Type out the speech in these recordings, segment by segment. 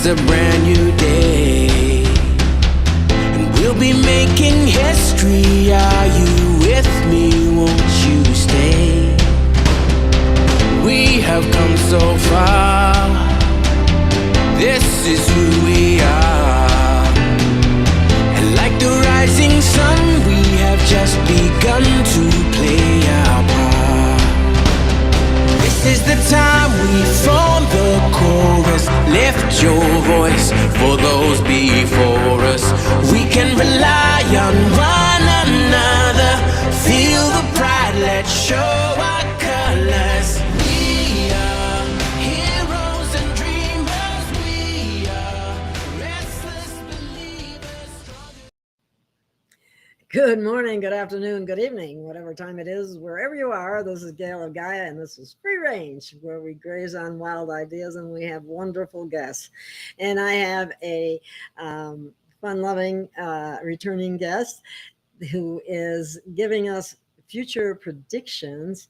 It's a brand new day, and we'll be making history. Are you with me? Won't you stay? We have come so far. This is who we are. And like the rising sun, we have just begun to play our part. This is the time we form the chorus. Lift your voice for those before us. We can rely on one another. Feel the pride, let's show our colors. We are heroes and dreamers. We are restless believers. Good morning, good afternoon, good evening, whatever time it is, wherever you are. This is Gail of Gaia, and this is Free Range, where we graze on wild ideas, and we have wonderful guests. And I have a fun-loving returning guest who is giving us future predictions,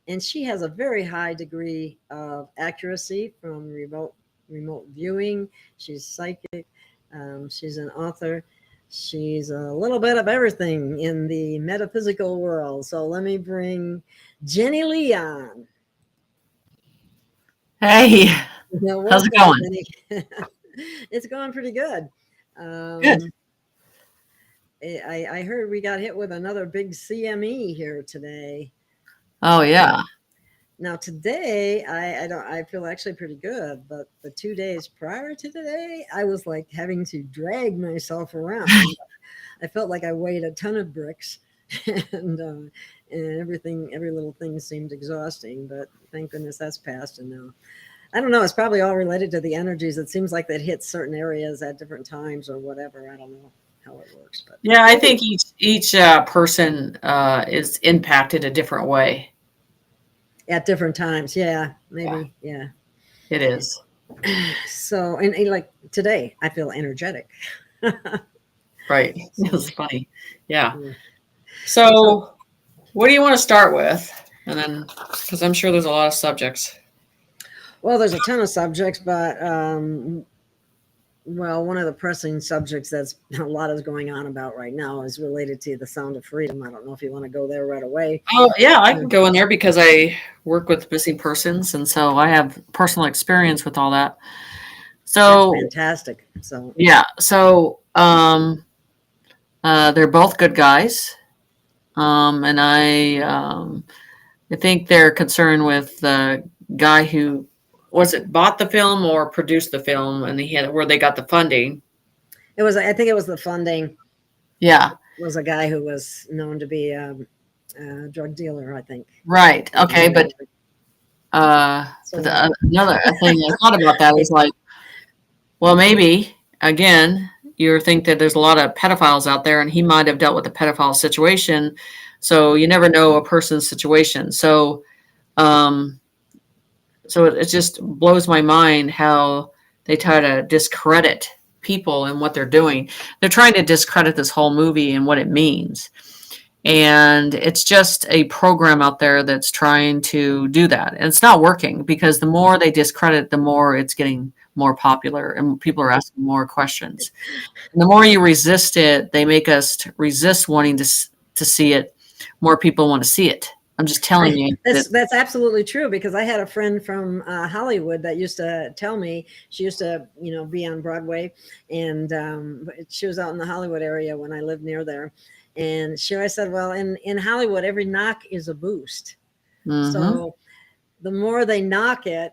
and she has a very high degree of accuracy from remote viewing. She's psychic. She's an author. She's a little bit of everything in the metaphysical world. So let me bring Jenny Lee on. Hey, how's it going? It's going pretty good. Good. I heard we got hit with another big CME here today. Oh yeah. Now today, I feel actually pretty good, but the 2 days prior to today, I was like having to drag myself around. I felt like I weighed a ton of bricks, and every little thing seemed exhausting. But thank goodness that's passed. And now, I don't know. It's probably all related to the energies. It seems like that hits certain areas at different times or whatever. I don't know how it works, but yeah, I think each person is impacted a different way. At different times. Yeah, maybe. Yeah. It is. So, and like today, I feel energetic. Right. It's funny. Yeah. So what do you want to start with? And then, because I'm sure there's a lot of subjects. Well, there's a ton of subjects, but one of the pressing subjects that's a lot is going on about right now is related to the sound of freedom. I don't know if you want to go there right away. Oh, yeah, I can go in there because I work with missing persons, and so I have personal experience with all that. So that's fantastic. So yeah, so they're both good guys, and I think they're concerned with the guy who bought the film or produced the film, and where they got the funding. I think it was the funding. Yeah. It was a guy who was known to be a drug dealer, I think. Right. Okay. But another thing I thought about that is like, well, maybe again, you think that there's a lot of pedophiles out there, and he might have dealt with a pedophile situation. So you never know a person's situation. So it just blows my mind how they try to discredit people and what they're doing. They're trying to discredit this whole movie and what it means. And it's just a program out there that's trying to do that. And it's not working because the more they discredit, the more it's getting more popular and people are asking more questions. And the more you resist it, they make us resist wanting to see it. More people want to see it. I'm just telling you. That's absolutely true, because I had a friend from Hollywood that used to tell me, she used to, be on Broadway, and she was out in the Hollywood area when I lived near there. And I said, well, in Hollywood, every knock is a boost. Mm-hmm. So the more they knock it,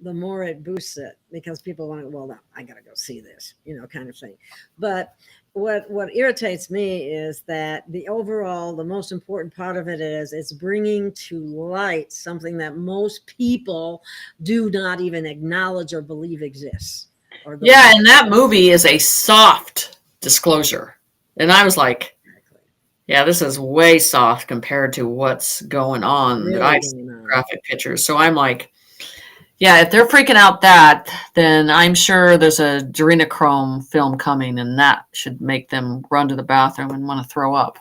the more it boosts it, because people want, well, I got to go see this, kind of thing. But what irritates me is that the most important part of it is it's bringing to light something that most people do not even acknowledge or believe exists. Yeah, and that movie is a soft disclosure. And I was like, yeah, this is way soft compared to what's going on. Really, I've seen graphic pictures. So I'm like, yeah, if they're freaking out then I'm sure there's a adrenochrome film coming, and that should make them run to the bathroom and want to throw up.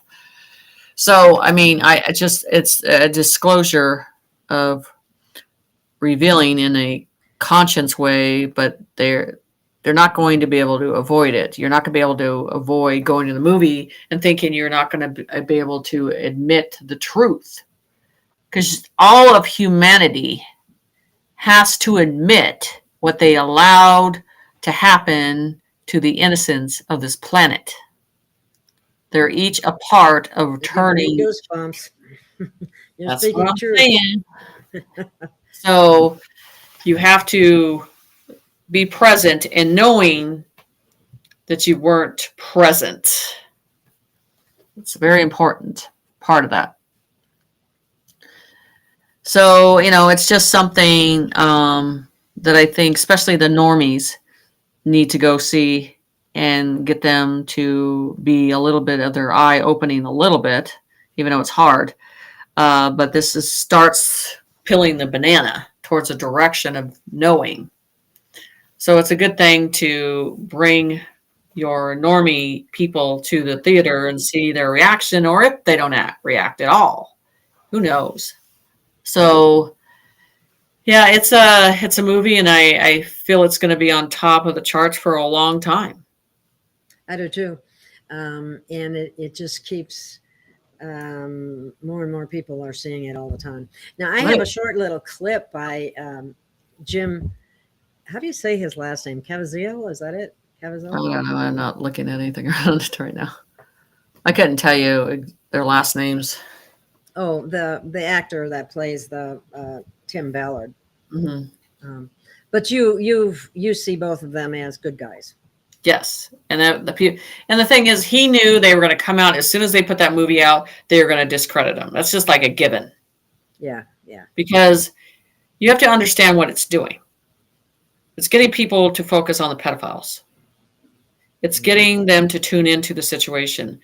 So, I mean, it's a disclosure of revealing in a conscious way, but they're not going to be able to avoid it. You're not going to be able to avoid going to the movie and thinking you're not going to be able to admit the truth. Because all of humanity has to admit what they allowed to happen to the innocents of this planet. They're each a part of returning. Goosebumps. You're That's speaking what I'm truth. saying. So you have to be present and knowing that you weren't present. It's a very important part of that. So, it's just something that I think, especially the normies, need to go see and get them to be a little bit of their eye opening a little bit, even though it's hard. But this starts peeling the banana towards a direction of knowing. So it's a good thing to bring your normie people to the theater and see their reaction, or if they don't react at all, who knows? So yeah, it's a movie, and I feel it's going to be on top of the charts for a long time. I do too. And it just keeps, more and more people are seeing it all the time. Now, I have a short little clip by Jim. How do you say his last name? Caviezel? Is that it? Caviezel? I don't know. I'm not looking at anything around it right now. I couldn't tell you their last names. Oh, the actor that plays the Tim Ballard. Mm-hmm. But you see both of them as good guys. Yes, and the thing is, he knew they were going to come out as soon as they put that movie out. They were going to discredit him. That's just like a given. Yeah. Because you have to understand what it's doing. It's getting people to focus on the pedophiles. It's getting them to tune into the situation,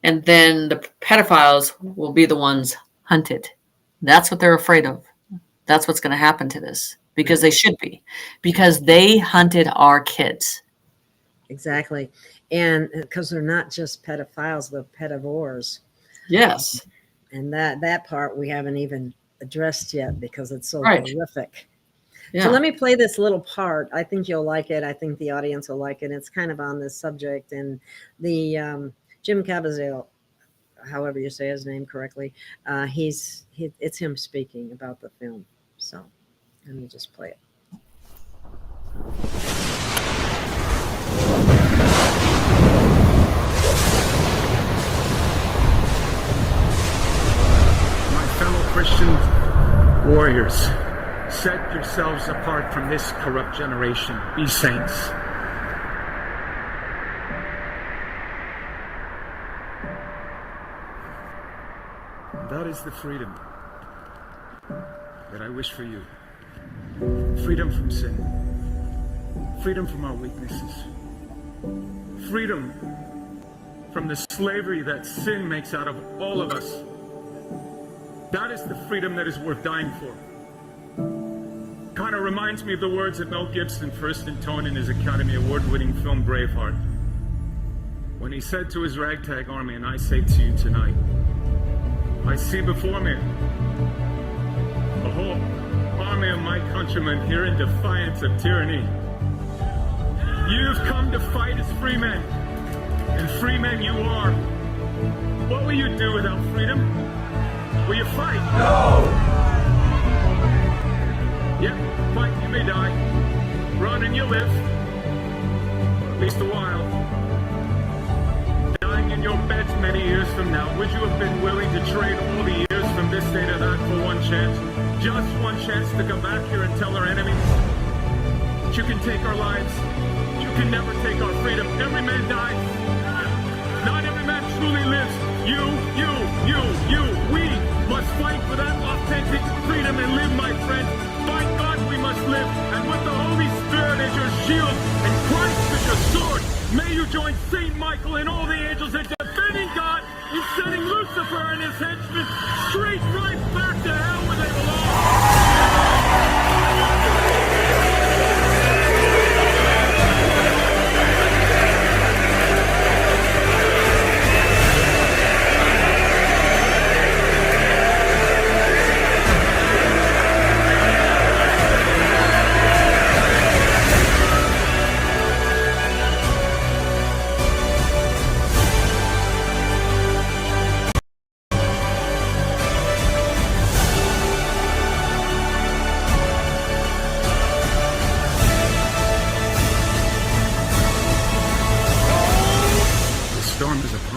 and then the pedophiles will be the ones hunted. That's what they're afraid of. That's what's going to happen to this, because they should be, because they hunted our kids. Exactly. And because they're not just pedophiles, they're pedivores. Yes. And that part we haven't even addressed yet because it's so Right. horrific. Yeah. So let me play this little part. I think you'll like it. I think the audience will like it. It's kind of on this subject. And the Jim Caviezel, however you say his name correctly, it's him speaking about the film. So let me just play it. My fellow Christian warriors, set yourselves apart from this corrupt generation. Be saints. That is the freedom that I wish for you. Freedom from sin. Freedom from our weaknesses. Freedom from the slavery that sin makes out of all of us. That is the freedom that is worth dying for. Kind of reminds me of the words that Mel Gibson first intoned in his Academy Award-winning film Braveheart, when he said to his ragtag army, and I say to you tonight, I see before me a whole army of my countrymen here in defiance of tyranny. You've come to fight as free men, and free men you are. What will you do without freedom? Will you fight? No! Yep, fight, you may die. Run and you live. Or at least a while. Dying in your beds many years from now, would you have been willing to trade all the years from this day to that for one chance? Just one chance to come back here and tell our enemies that you can take our lives, you can never take our freedom. Every man dies. Not every man truly lives. You, we must fight for that authentic freedom and live, my friends. By God, we must live. And with the Holy Spirit as your shield and Christ as your sword, may you join Saint Michael and all the angels in defending God and sending Lucifer and his henchmen straight right back to hell where they belong.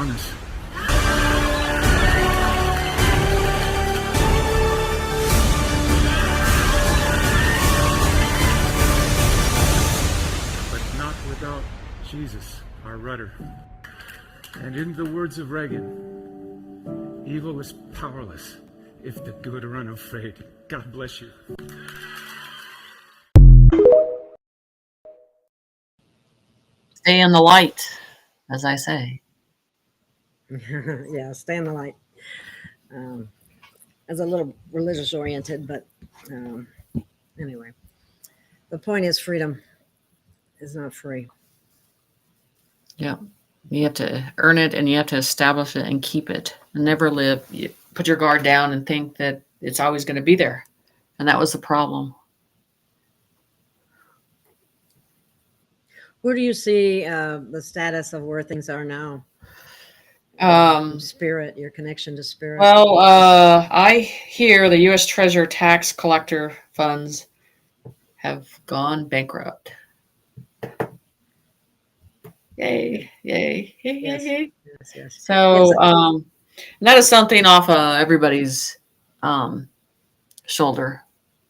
upon us. But not without Jesus, our rudder. And in the words of Reagan, evil is powerless if the good are unafraid. God bless you. Stay in the light, as I say. Yeah, stay in the light. As a little religious oriented, but anyway, the point is freedom is not free. Yeah. You have to earn it, and you have to establish it and keep it, and never put your guard down and think that it's always going to be there. And that was the problem. Where do you see the status of where things are now? Spirit, your connection to spirit. Well, I hear the U.S. Treasury tax collector funds have gone bankrupt. Yay, yay, yay, Yes. yay. Yes. So and that is something off everybody's shoulder,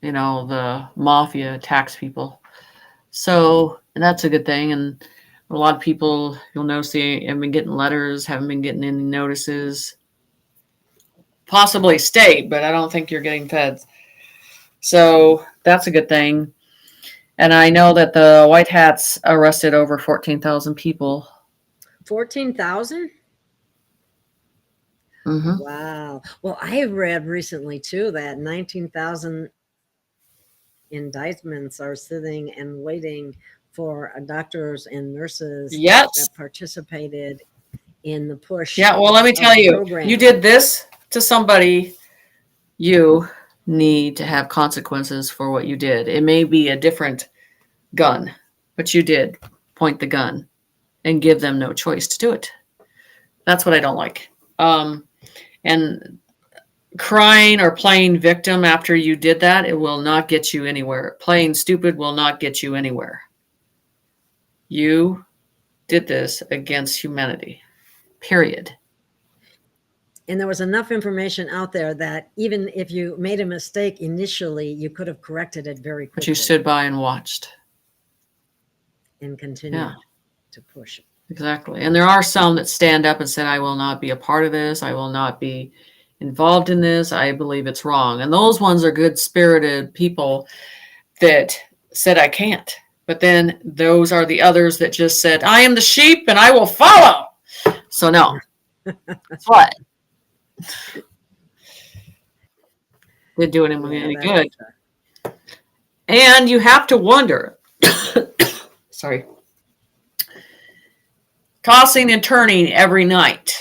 the mafia tax people. So, and that's a good thing. And a lot of people, you'll notice, they haven't been getting letters, haven't been getting any notices. Possibly state, but I don't think you're getting feds. So that's a good thing. And I know that the White Hats arrested over 14,000 people. 14,000? Mm-hmm. Wow. Well, I read recently too that 19,000 indictments are sitting and waiting for doctors and nurses that participated in the push. Yeah, well, let me tell you, program. You did this to somebody, you need to have consequences for what you did. It may be a different gun, but you did point the gun and give them no choice to do it. That's what I don't like. And crying or playing victim after you did that, it will not get you anywhere. Playing stupid will not get you anywhere. You did this against humanity, period. And there was enough information out there that even if you made a mistake initially, you could have corrected it very quickly. But you stood by and watched. And continued to push it. Exactly. And there are some that stand up and said, I will not be a part of this. I will not be involved in this. I believe it's wrong. And those ones are good-spirited people that said, I can't. But then those are the others that just said, I am the sheep and I will follow. So no. That's what? Didn't do any good. And you have to wonder, sorry, tossing and turning every night,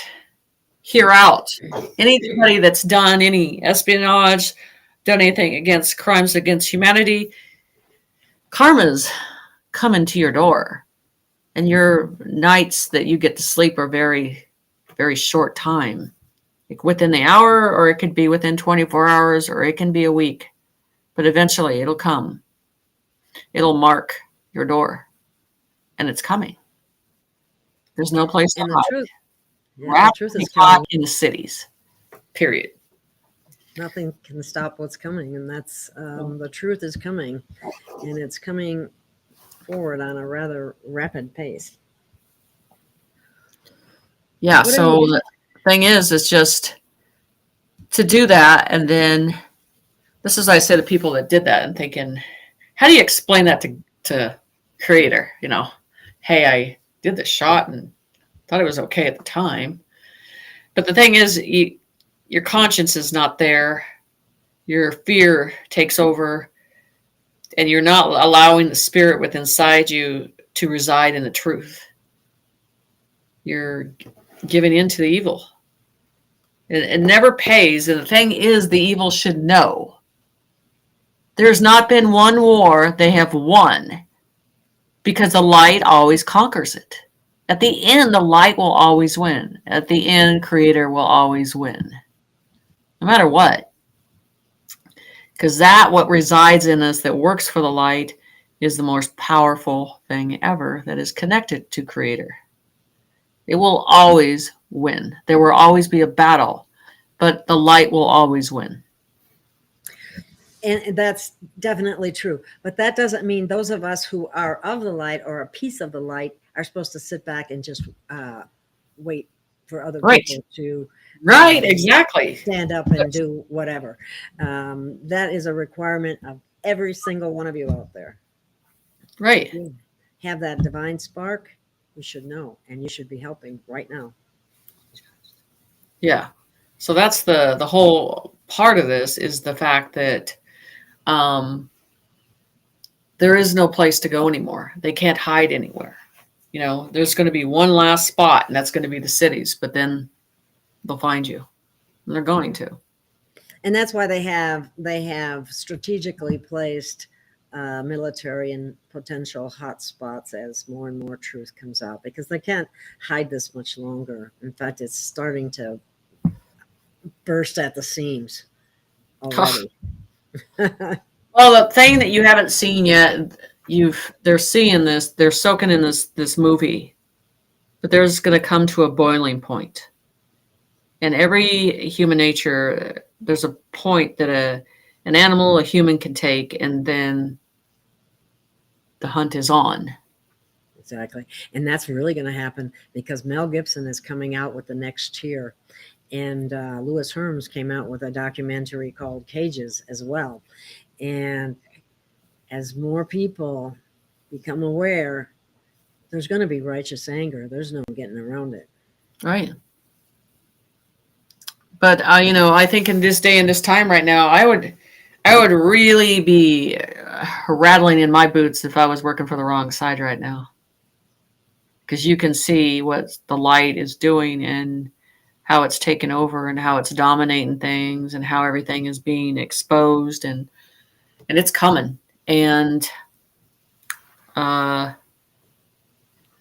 hear out. Anybody that's done any espionage, done anything against crimes against humanity, karma's coming to your door. And your nights that you get to sleep are very, very short time. Like within the hour, or it could be within 24 hours, or it can be a week. But eventually it'll come. It'll mark your door. And it's coming. There's no place to hide. The truth is coming in the cities. Period. Nothing can stop what's coming, and that's the truth is coming, and it's coming forward on a rather rapid pace. Yeah. So the thing is, it's just to do that, and then this is what I say to people that did that, and thinking, how do you explain that to creator? Hey, I did the shot and thought it was okay at the time. But the thing is, your conscience is not there. Your fear takes over, and you're not allowing the spirit within inside you to reside in the truth. You're giving in to the evil. It never pays. And the thing is, the evil should know. There's not been one war they have won, because the light always conquers it. At the end, the light will always win. At the end, creator will always win. No matter what. Because what resides in us that works for the light is the most powerful thing ever that is connected to creator. It will always win. There will always be a battle, but the light will always win. And that's definitely true. But that doesn't mean those of us who are of the light or a piece of the light are supposed to sit back and just wait for other Right. people to Right, exactly. stand up and do whatever. That is a requirement of every single one of you out there. Right. You have that divine spark, you should know, and you should be helping right now. Yeah. So that's the whole part of this, is the fact that there is no place to go anymore. They can't hide anywhere. You know, there's going to be one last spot, and that's going to be the cities, but then they'll find you. And they're going to. And that's why they have strategically placed military and potential hotspots as more and more truth comes out, because they can't hide this much longer. In fact, it's starting to burst at the seams already. Well, the thing that you haven't seen yet, they're seeing this, they're soaking in this movie, but there's going to come to a boiling point. And every human nature, there's a point that an animal, a human can take, and then the hunt is on. Exactly. And that's really going to happen because Mel Gibson is coming out with the next tier. And Louis Herms came out with a documentary called Cages as well. And as more people become aware, there's going to be righteous anger. There's no getting around it. Right. But I think in this day and this time right now, I would really be rattling in my boots if I was working for the wrong side right now, because you can see what the light is doing and how it's taken over and how it's dominating things and how everything is being exposed, and it's coming, and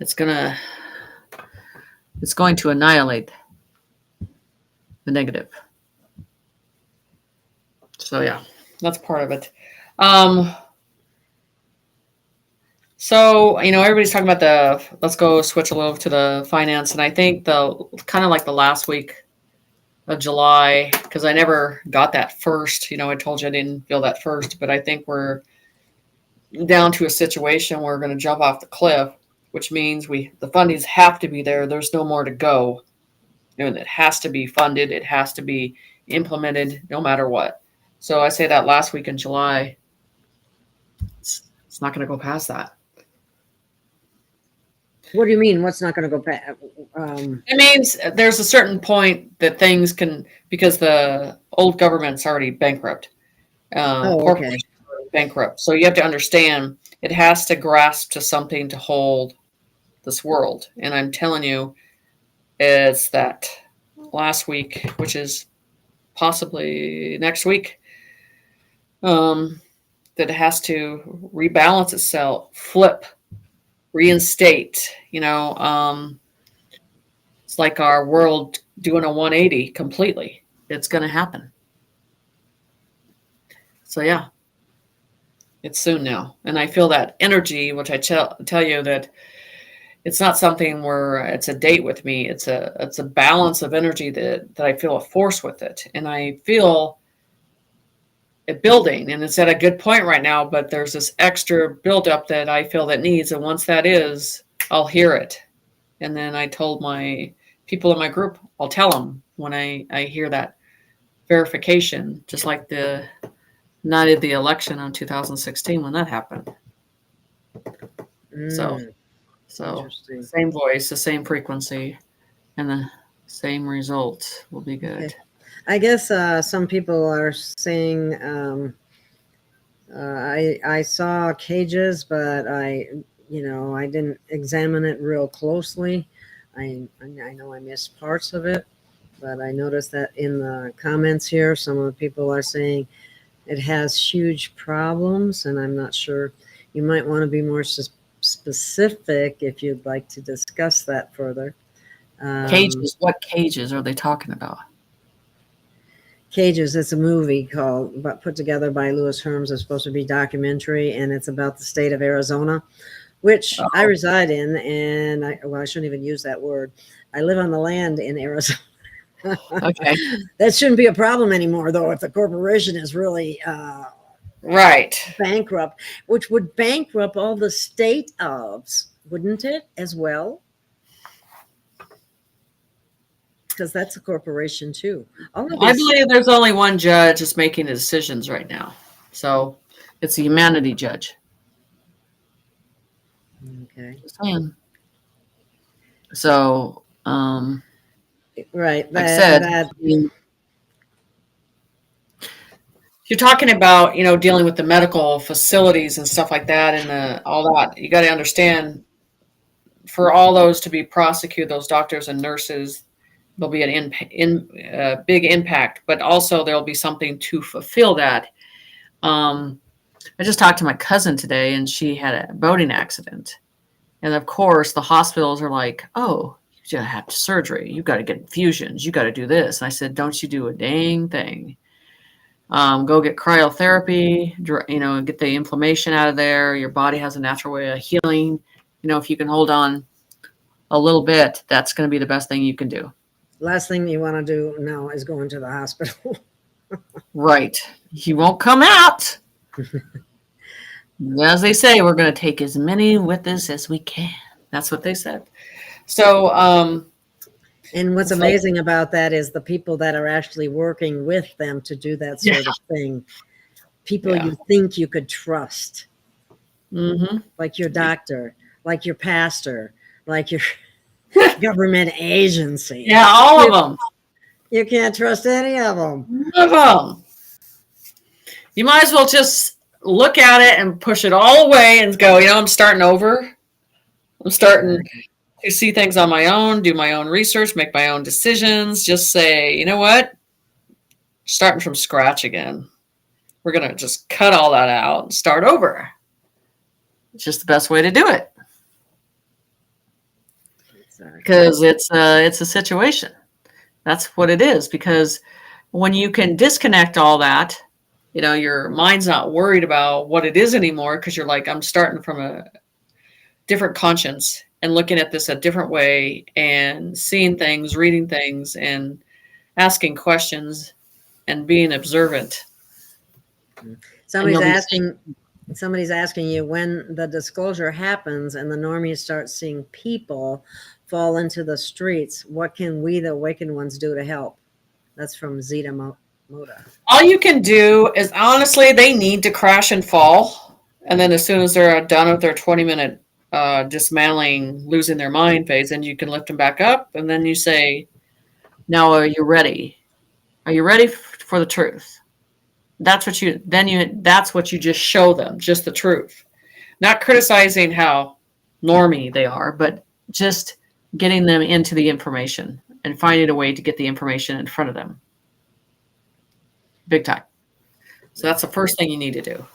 it's going to annihilate the negative. So yeah, that's part of it. So, everybody's talking about let's go switch a little to the finance. And I think kind of like the last week of July, because I never got that first, I told you I didn't feel that first, but I think we're down to a situation where we're going to jump off the cliff, which means the fundings have to be there. There's no more to go. And it has to be funded. It has to be implemented no matter what. So I say that last week in July, it's not going to go past that. What do you mean? What's not going to go past? It means there's a certain point that things can, because the old government's already bankrupt. Corporations are bankrupt. So you have to understand it has to grasp to something to hold this world. And I'm telling you, it's that last week, which is possibly next week, that it has to rebalance itself, flip, reinstate. It's like our world doing a 180 completely. It's going to happen. So yeah, it's soon now. And I feel that energy, which I tell you that it's not something where it's a date with me. It's a balance of energy that I feel a force with it. And I feel it building, and it's at a good point right now, but there's this extra buildup that I feel that needs. And once that is, I'll hear it. And then I told my people in my group, I'll tell them when I hear that verification, just like the night of the election on 2016 when that happened. So same voice, the same frequency, and the same result will be good. Okay. I guess some people are saying I saw Cages, but I didn't examine it real closely. I know I missed parts of it, but I noticed that in the comments here, some of the people are saying it has huge problems, and I'm not sure. You might want to be more specific if you'd like to discuss that further. Cages, what cages are they talking about? Cages, it's a movie put together by Louis Herms. It's supposed to be documentary, and it's about the state of Arizona, which I reside in. And I shouldn't even use that word. I live on the land in Arizona. Okay. That shouldn't be a problem anymore, though, if the corporation is really Right. bankrupt, which would bankrupt all the state ofs, wouldn't it, as well? Because that's a corporation too. All of I these, believe there's only one judge that's making the decisions right now. So it's a humanity judge. okay, Just saying. So, right? like I said, That I mean, you're talking about, dealing with the medical facilities and stuff like that and all that. You got to understand, for all those to be prosecuted, those doctors and nurses, there'll be a big impact, but also there'll be something to fulfill that. I just talked to my cousin today, and she had a boating accident. And of course, the hospitals are like, oh, you got to have surgery. You got to get infusions. You got to do this. And I said, don't you do a dang thing. Go get cryotherapy, and get the inflammation out of there. Your body has a natural way of healing. If you can hold on a little bit, that's going to be the best thing you can do. last thing you want to do now is go into the hospital. Right. You won't come out. As they say, we're going to take as many with us as we can. That's what they said. So, And what's amazing about that is the people that are actually working with them to do that sort of thing. People you think you could trust. Mm-hmm. Like your doctor, like your pastor, like your government agency. Yeah, all of them. You can't trust any of them. None of them. You might as well just look at it and push it all away and go, I'm starting over. I'm starting to see things on my own, do my own research, make my own decisions. Just say, you know what? Starting from scratch again. We're going to just cut all that out and start over. It's just the best way to do it. Because it's a situation. That's what it is. Because when you can disconnect all that, your mind's not worried about what it is anymore, because you're like, I'm starting from a different conscience and looking at this a different way and seeing things, reading things, and asking questions and being observant. Somebody's asking you when the disclosure happens and the normies start seeing people fall into the streets, what can we, the awakened ones, do to help? That's from Zeta Moda. All you can do is, honestly, they need to crash and fall. And then as soon as they're done with their 20-minute dismantling, losing their mind phase, and you can lift them back up. And then you say, now, are you ready? Are you ready for the truth? That's what you just show them, just the truth. Not criticizing how normie they are, but just getting them into the information and finding a way to get the information in front of them. Big time. So that's the first thing you need to do.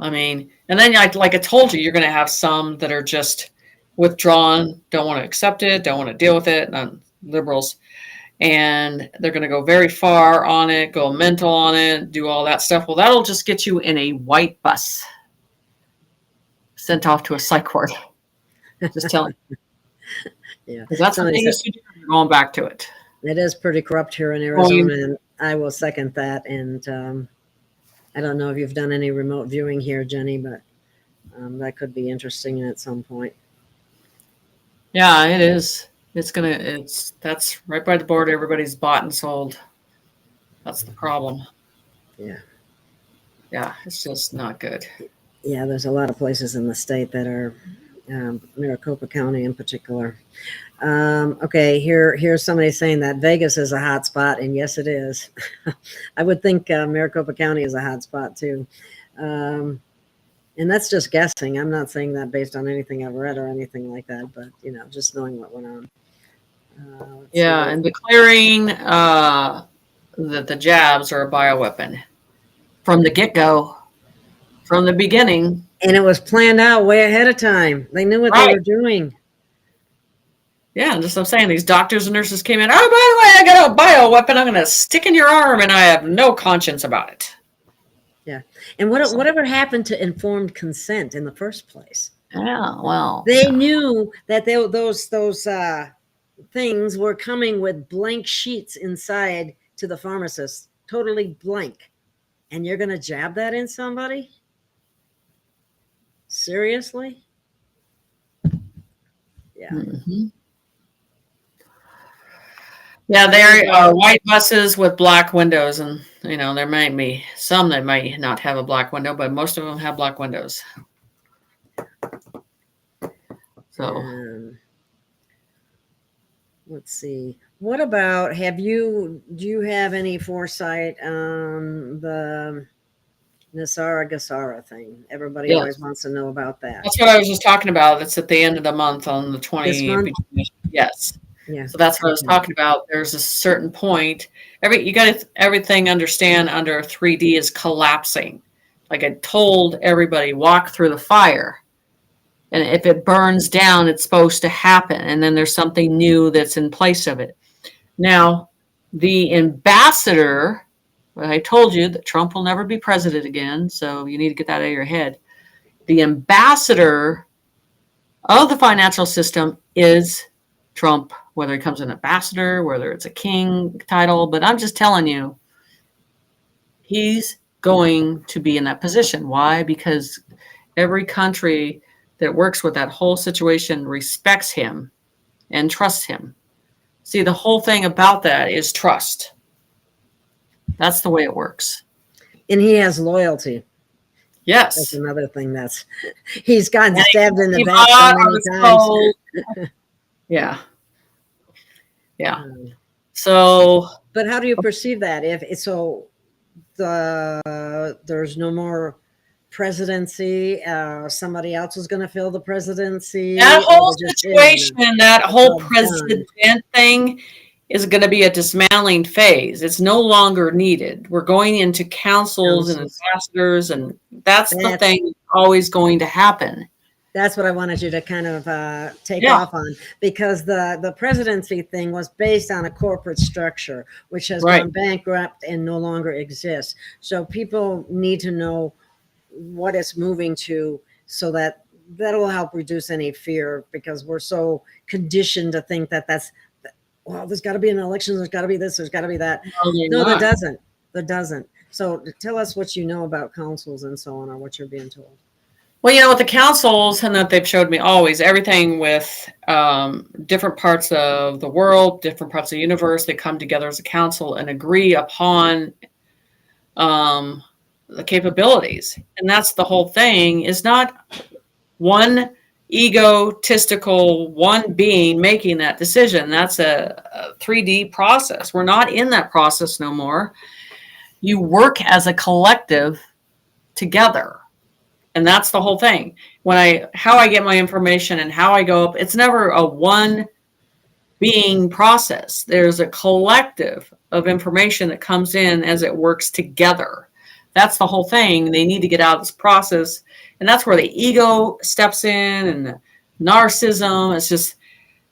I mean, and then like I told you, you're going to have some that are just withdrawn, don't want to accept it, don't want to deal with it, liberals. And they're going to go very far on it, go mental on it, do all that stuff. Well, that'll just get you in a white bus, sent off to a psych ward. Just telling you. Yeah. Because that's what they used to do. We're going back to it. It is pretty corrupt here in Arizona, and I will second that. And I don't know if you've done any remote viewing here, Jenny, but that could be interesting at some point. Yeah, it is. That's right by the border. Everybody's bought and sold. That's the problem. Yeah. Yeah, it's just not good. Yeah, there's a lot of places in the state that are, Maricopa County in particular. Okay, here's somebody saying that Vegas is a hot spot, and yes, it is. I would think Maricopa County is a hot spot too. And that's just guessing. I'm not saying that based on anything I've read or anything like that, but just knowing what went on. And declaring that the jabs are a bioweapon from the get-go, from the beginning. And it was planned out way ahead of time. They knew what they were doing. Yeah, and just I'm saying, these doctors and nurses came in, oh, by the way, I got a bioweapon I'm going to stick in your arm, and I have no conscience about it. Yeah. And whatever happened to informed consent in the first place? Yeah, well. They knew that those things were coming with blank sheets inside to the pharmacist, totally blank. And you're going to jab that in somebody? Seriously? Yeah. Mhm. Yeah, there are white buses with black windows, and there might be some that might not have a black window, but most of them have black windows. So let's see. What about, do you have any foresight on the Nasara Gasara thing? Everybody Yes. always wants to know about that. That's what I was just talking about. It's at the end of the month on the 20th. This month? Yes. Yeah. So that's what I was talking about. There's a certain point. You got to everything understand under 3D is collapsing. Like I told everybody, walk through the fire. And if it burns down, it's supposed to happen. And then there's something new that's in place of it. Now, the ambassador, well, I told you that Trump will never be president again. So you need to get that out of your head. The ambassador of the financial system is Trump, whether he comes an ambassador, whether it's a king title. But I'm just telling you, he's going to be in that position. Why? Because every country that works with that whole situation respects him and trusts him. See, the whole thing about that is trust. That's the way it works. And he has loyalty. Yes. That's another thing he's gotten stabbed in the back so many times. Yeah. Yeah. So. But how do you perceive that? There's no more presidency, somebody else is going to fill the presidency. That whole situation, that whole president thing is going to be a dismantling phase. It's no longer needed. We're going into councils and ambassadors, and that's the thing that's always going to happen. That's what I wanted you to kind of take off on, because the presidency thing was based on a corporate structure, which has gone bankrupt and no longer exists. So people need to know what it's moving to, so that'll help reduce any fear, because we're so conditioned to think there's got to be an election, there's got to be this, there's got to be that. No, there doesn't. So tell us what you know about councils and so on, or what you're being told. Well, with the councils, and that they've showed me always everything with different parts of the world, different parts of the universe, they come together as a council and agree upon the capabilities. And that's the whole thing, is not one egotistical one being making that decision. That's a 3D process. We're not in that process no more. You work as a collective together. And that's the whole thing. How I get my information and how I go up, it's never a one being process. There's a collective of information that comes in as it works together. That's the whole thing. They need to get out of this process. And that's where the ego steps in, and the narcissism. It's just,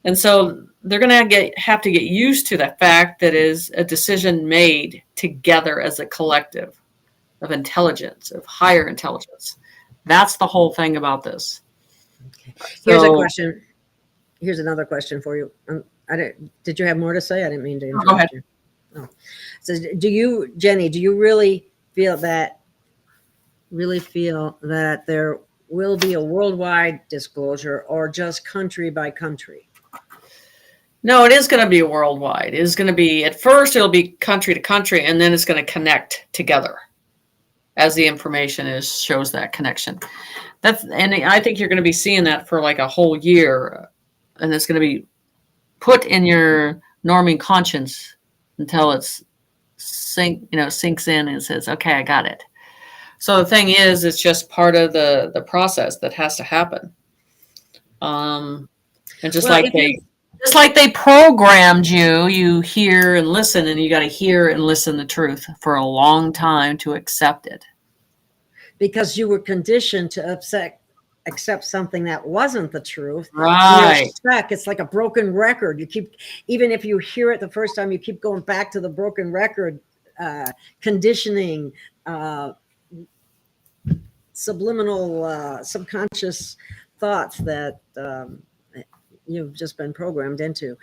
and so they're going to have to get used to the fact that is a decision made together as a collective of intelligence, of higher intelligence. That's the whole thing about this. Okay. Here's a question. Here's another question for you. Did you have more to say? I didn't mean to interrupt go ahead. you. Oh. So Jenny, do you really feel that there will be a worldwide disclosure, or just country by country? No, it is going to be worldwide. It is going to be, at first it'll be country to country, and then it's going to connect together as the information shows that connection. And I think you're going to be seeing that for like a whole year, and it's going to be put in your norming conscience until it's sinks in and says, okay, I got it. So the thing is, it's just part of the process that has to happen. And just like they programmed you hear and listen, and you got to hear and listen the truth for a long time to accept it. Because you were conditioned to accept something that wasn't the truth. Right. You're stuck. It's like a broken record. You keep, even if you hear it the first time, you keep going back to the broken record, conditioning, subliminal, subconscious thoughts that you've just been programmed into.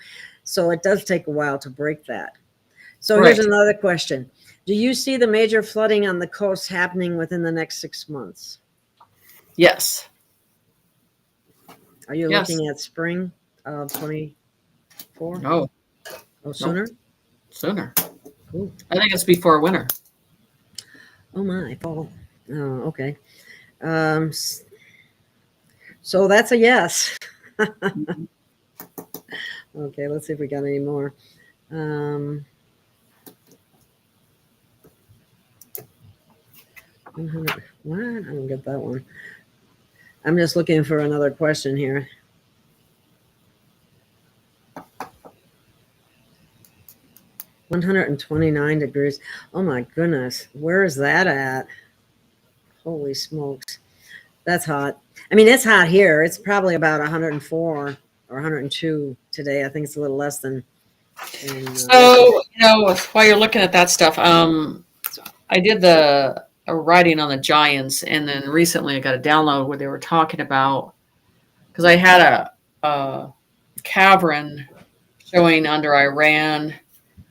So it does take a while to break that. So Right. here's another question. Do you see the major flooding on the coast happening within the next 6 months? Yes. Are you Yes. looking at spring of 24? No, Oh, sooner? sooner. Ooh. I think it's before winter. Oh my, fall. Oh, okay. So that's a yes. Okay, let's see if we got any more. 100, what? I don't get that one. I'm just looking for another question here. $129. Oh my goodness. Where is that at? Holy smokes. That's hot. I mean, it's hot here. It's probably about 104 or 102 today. I think it's a little less than. So, while you're looking at that stuff, I did a writing on the giants, and then recently I got a download where they were talking about, because I had a cavern showing under Iran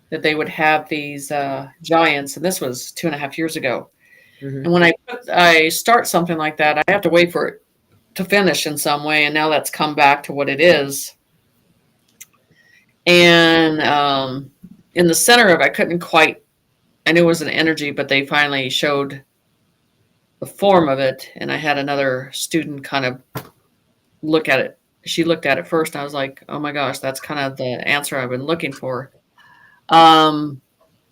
that they would have these giants, and this was 2.5 years ago. Mhm. And when I start something like that, I have to wait for it to finish in some way, and now that's come back to what it is. And in the center of it, I couldn't quite, I knew it was an energy, but they finally showed the form of it. And I had another student kind of look at it. She looked at it first, and I was like, oh my gosh, that's kind of the answer I've been looking for, to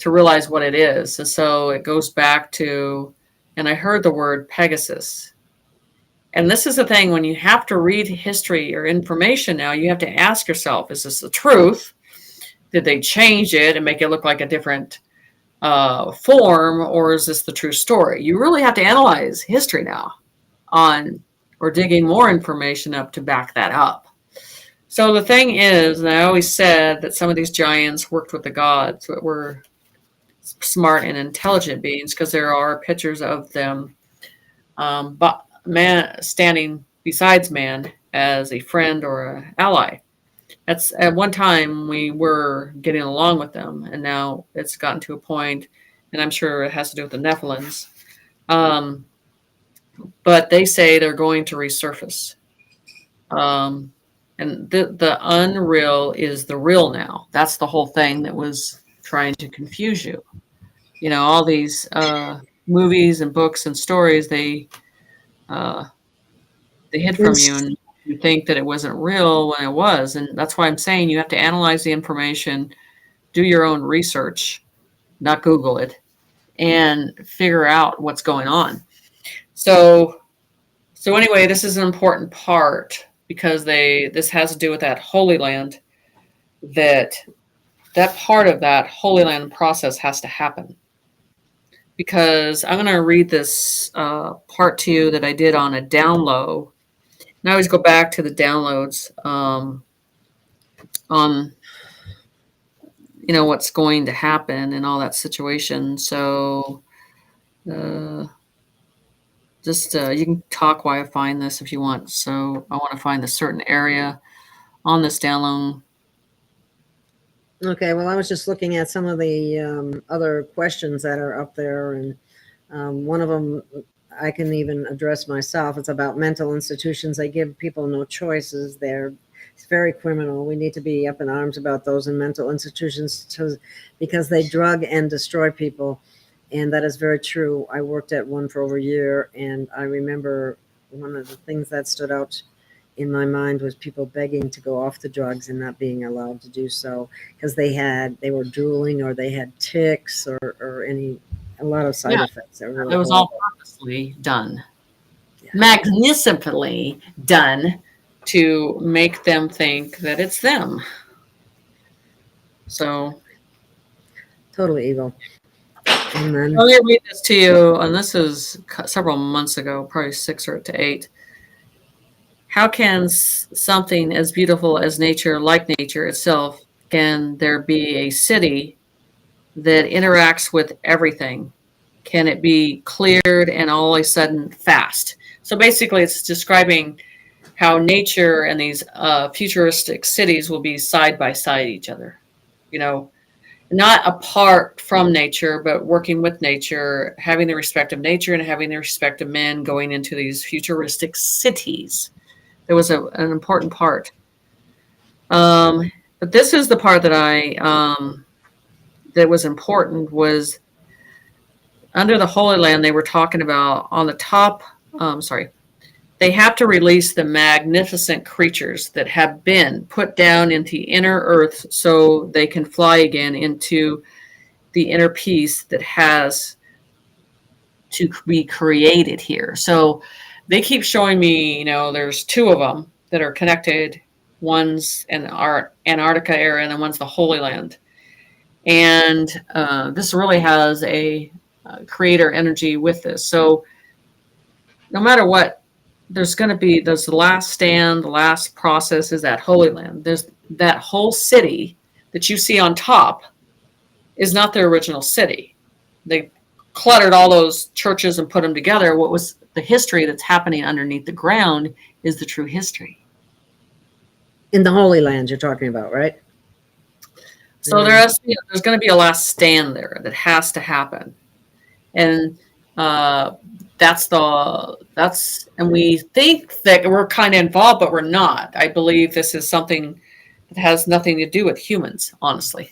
realize what it is. And so it goes back to, and I heard the word Pegasus. And this is the thing, when you have to read history or information now, you have to ask yourself, is this the truth? Did they change it and make it look like a different form, or is this the true story? You really have to analyze history now or digging more information up to back that up. So the thing is, and I always said that some of these giants worked with the gods that were smart and intelligent beings, because there are pictures of them but man standing besides man as a friend or an ally. That's at one time we were getting along with them, and now it's gotten to a point, and I'm sure it has to do with the Nephilims. But they say they're going to resurface. And the unreal is the real now. That's the whole thing that was trying to confuse you. All these movies and books and stories, they hid from you, and you think that it wasn't real when it was. And that's why I'm saying you have to analyze the information, do your own research, not Google it, and figure out what's going on. So anyway, this is an important part, because this has to do with that Holy Land, that part of that Holy Land process has to happen. Because I'm going to read this part to you that I did on a download. And I always go back to the downloads on what's going to happen and all that situation. So just you can talk while I find this if you want. So I want to find a certain area on this download. Okay, well, I was just looking at some of the other questions that are up there, and one of them I can even address myself. It's about mental institutions. They give people no choices. It's very criminal. We need to be up in arms about those in mental institutions because they drug and destroy people, and that is very true. I worked at one for over a year, and I remember one of the things that stood out in my mind was people begging to go off the drugs and not being allowed to do so because they were drooling, or they had tics, or a lot of side effects. It was all purposely done, magnificently done, to make them think that it's them. So totally evil. And then, let me read this to you, and this is several months ago, probably 6 or 8. How can something as beautiful as nature, like nature itself, can there be a city that interacts with everything? Can it be cleared and all of a sudden fast? So basically it's describing how nature and these futuristic cities will be side by side each other, you know, not apart from nature, but working with nature, having the respect of nature and having the respect of men going into these futuristic cities. There was an important part. But this is the part that that was important was under the Holy Land. They were talking about on the top, they have to release the magnificent creatures that have been put down into inner earth so they can fly again into the inner peace that has to be created here. So they keep showing me, you know, there's two of them that are connected. One's in our Antarctica area and then one's the Holy Land. And this really has a creator energy with this. So no matter what, there's going to be, there's the last stand, the last process is that Holy Land. There's that whole city that you see on top is not the original city. They cluttered all those churches and put them together. What was the history that's happening underneath the ground is the true history. In the Holy Land you're talking about, right? So there's going to be a last stand there that has to happen. And and we think that we're kind of involved, but we're not. I believe this is something that has nothing to do with humans, honestly.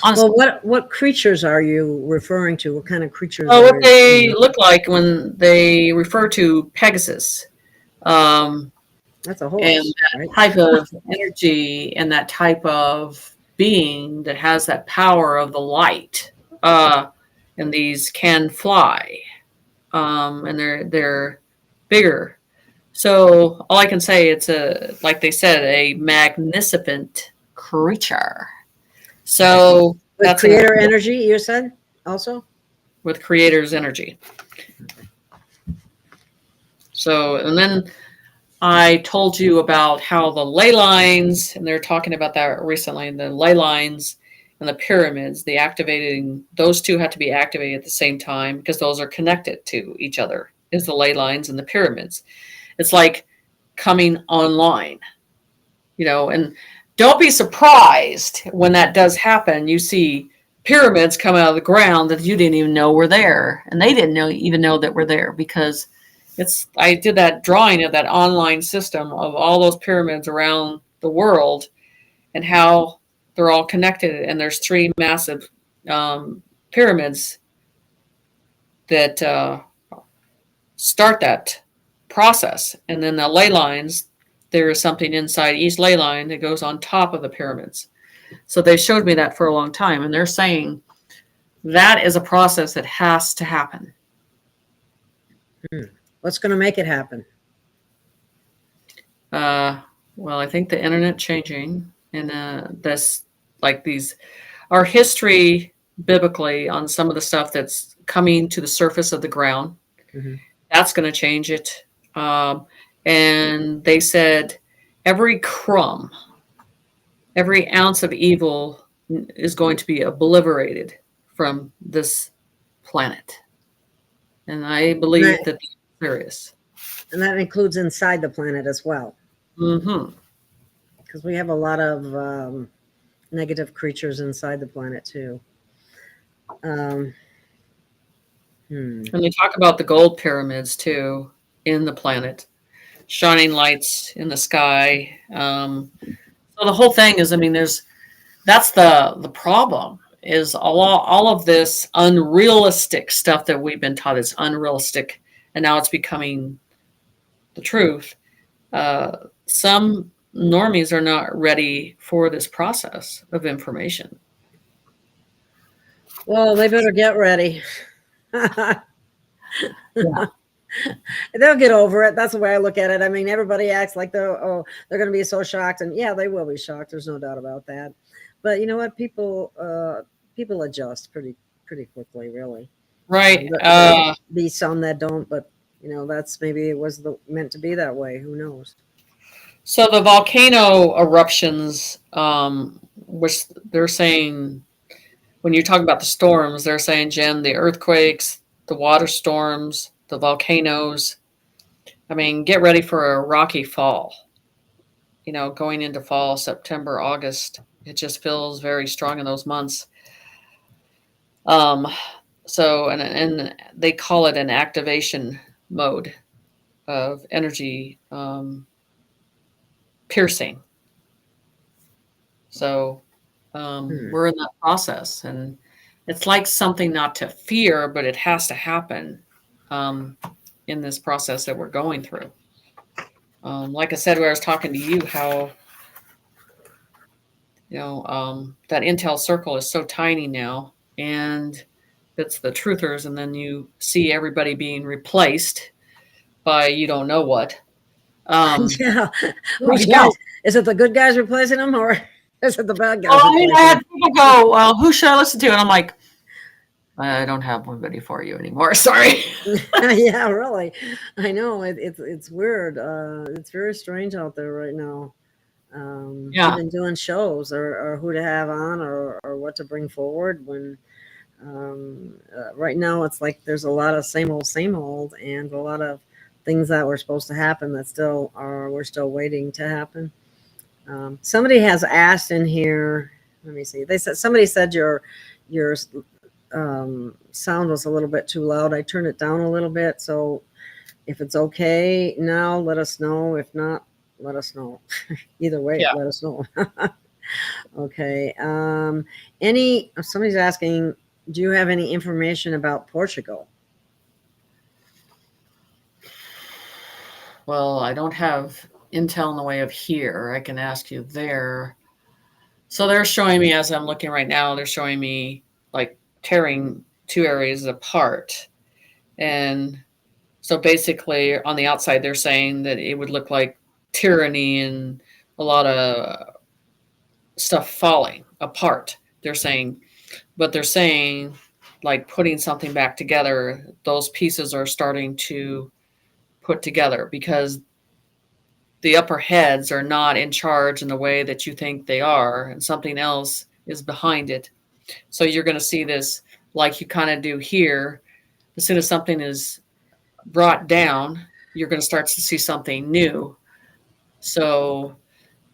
Well, what creatures are you referring to? What kind of creatures? Oh, what they look like when they refer to Pegasus. That's a horse, and that right? type of energy and that type of being that has that power of the light. And these can fly. And they're bigger. So all I can say, it's like they said, a magnificent creature. So with that's creator energy, you said also? With creator's energy. So, and then I told you about how the ley lines, and they're talking about that recently, the ley lines and the pyramids, those two have to be activated at the same time because those are connected to each other, is the ley lines and the pyramids. It's like coming online, you know, and don't be surprised when that does happen. You see pyramids come out of the ground that you didn't even know were there. And they didn't even know that were there because I did that drawing of that online system of all those pyramids around the world and how they're all connected. And there's 3 massive pyramids that start that process. And then the ley lines, there is something inside each ley line that goes on top of the pyramids. So they showed me that for a long time. And they're saying that is a process that has to happen. What's going to make it happen? Well, I think the internet changing and our history biblically on some of the stuff that's coming to the surface of the ground. Mm-hmm. That's going to change it. And they said every crumb, every ounce of evil is going to be obliterated from this planet. And I believe that that's serious. And that includes inside the planet as well. Mm-hmm. Because we have a lot of negative creatures inside the planet too. And they talk about the gold pyramids too in the planet, shining lights in the sky. So the whole thing is, I mean, that's the problem is all of this unrealistic stuff that we've been taught is unrealistic, and now it's becoming the truth. Some normies are not ready for this process of information. Well, they better get ready. Yeah. They'll get over it. That's the way I look at it. I mean, everybody acts like they're going to be so shocked, and yeah, they will be shocked. There's no doubt about that. But you know what? People adjust pretty quickly, really. Right. Be some that don't, but you know, that's maybe it was meant to be that way. Who knows? So the volcano eruptions, which they're saying, when you talk about the storms, they're saying, Jen, the earthquakes, the water storms, the volcanoes, I mean, get ready for a rocky fall. Going into fall, September, August, it just feels very strong in those months. So, and they call it an activation mode of energy piercing. So, we're in that process, and it's like something not to fear, but it has to happen in this process that we're going through. Like I said, when I was talking to you, how that intel circle is so tiny now, and it's the truthers, and then you see everybody being replaced by you don't know what. Yeah. Which Guys, is it the good guys replacing them, or is it the bad guys? I had people go, well, who should I listen to? And I'm like, I don't have anybody for you anymore. Sorry. Yeah, really. I know it's weird. It's very strange out there right now. Even doing shows or who to have on or what to bring forward when right now it's like there's a lot of same old and a lot of things that were supposed to happen that we're still waiting to happen. Somebody has asked in here, let me see, somebody said your sound was a little bit too loud. I turned it down a little bit, so if it's okay now, let us know. If not, let us know. Either way, let us know. Okay. Somebody's asking, do you have any information about Portugal? Well, I don't have intel in the way of here. I can ask you there. So they're showing me, as I'm looking right now, they're showing me like tearing two areas apart. And so basically on the outside, they're saying that it would look like tyranny and a lot of stuff falling apart. They're saying like putting something back together, those pieces are starting to put together because the upper heads are not in charge in the way that you think they are, and something else is behind it. So you're going to see this like you kind of do here. As soon as something is brought down, you're going to start to see something new. So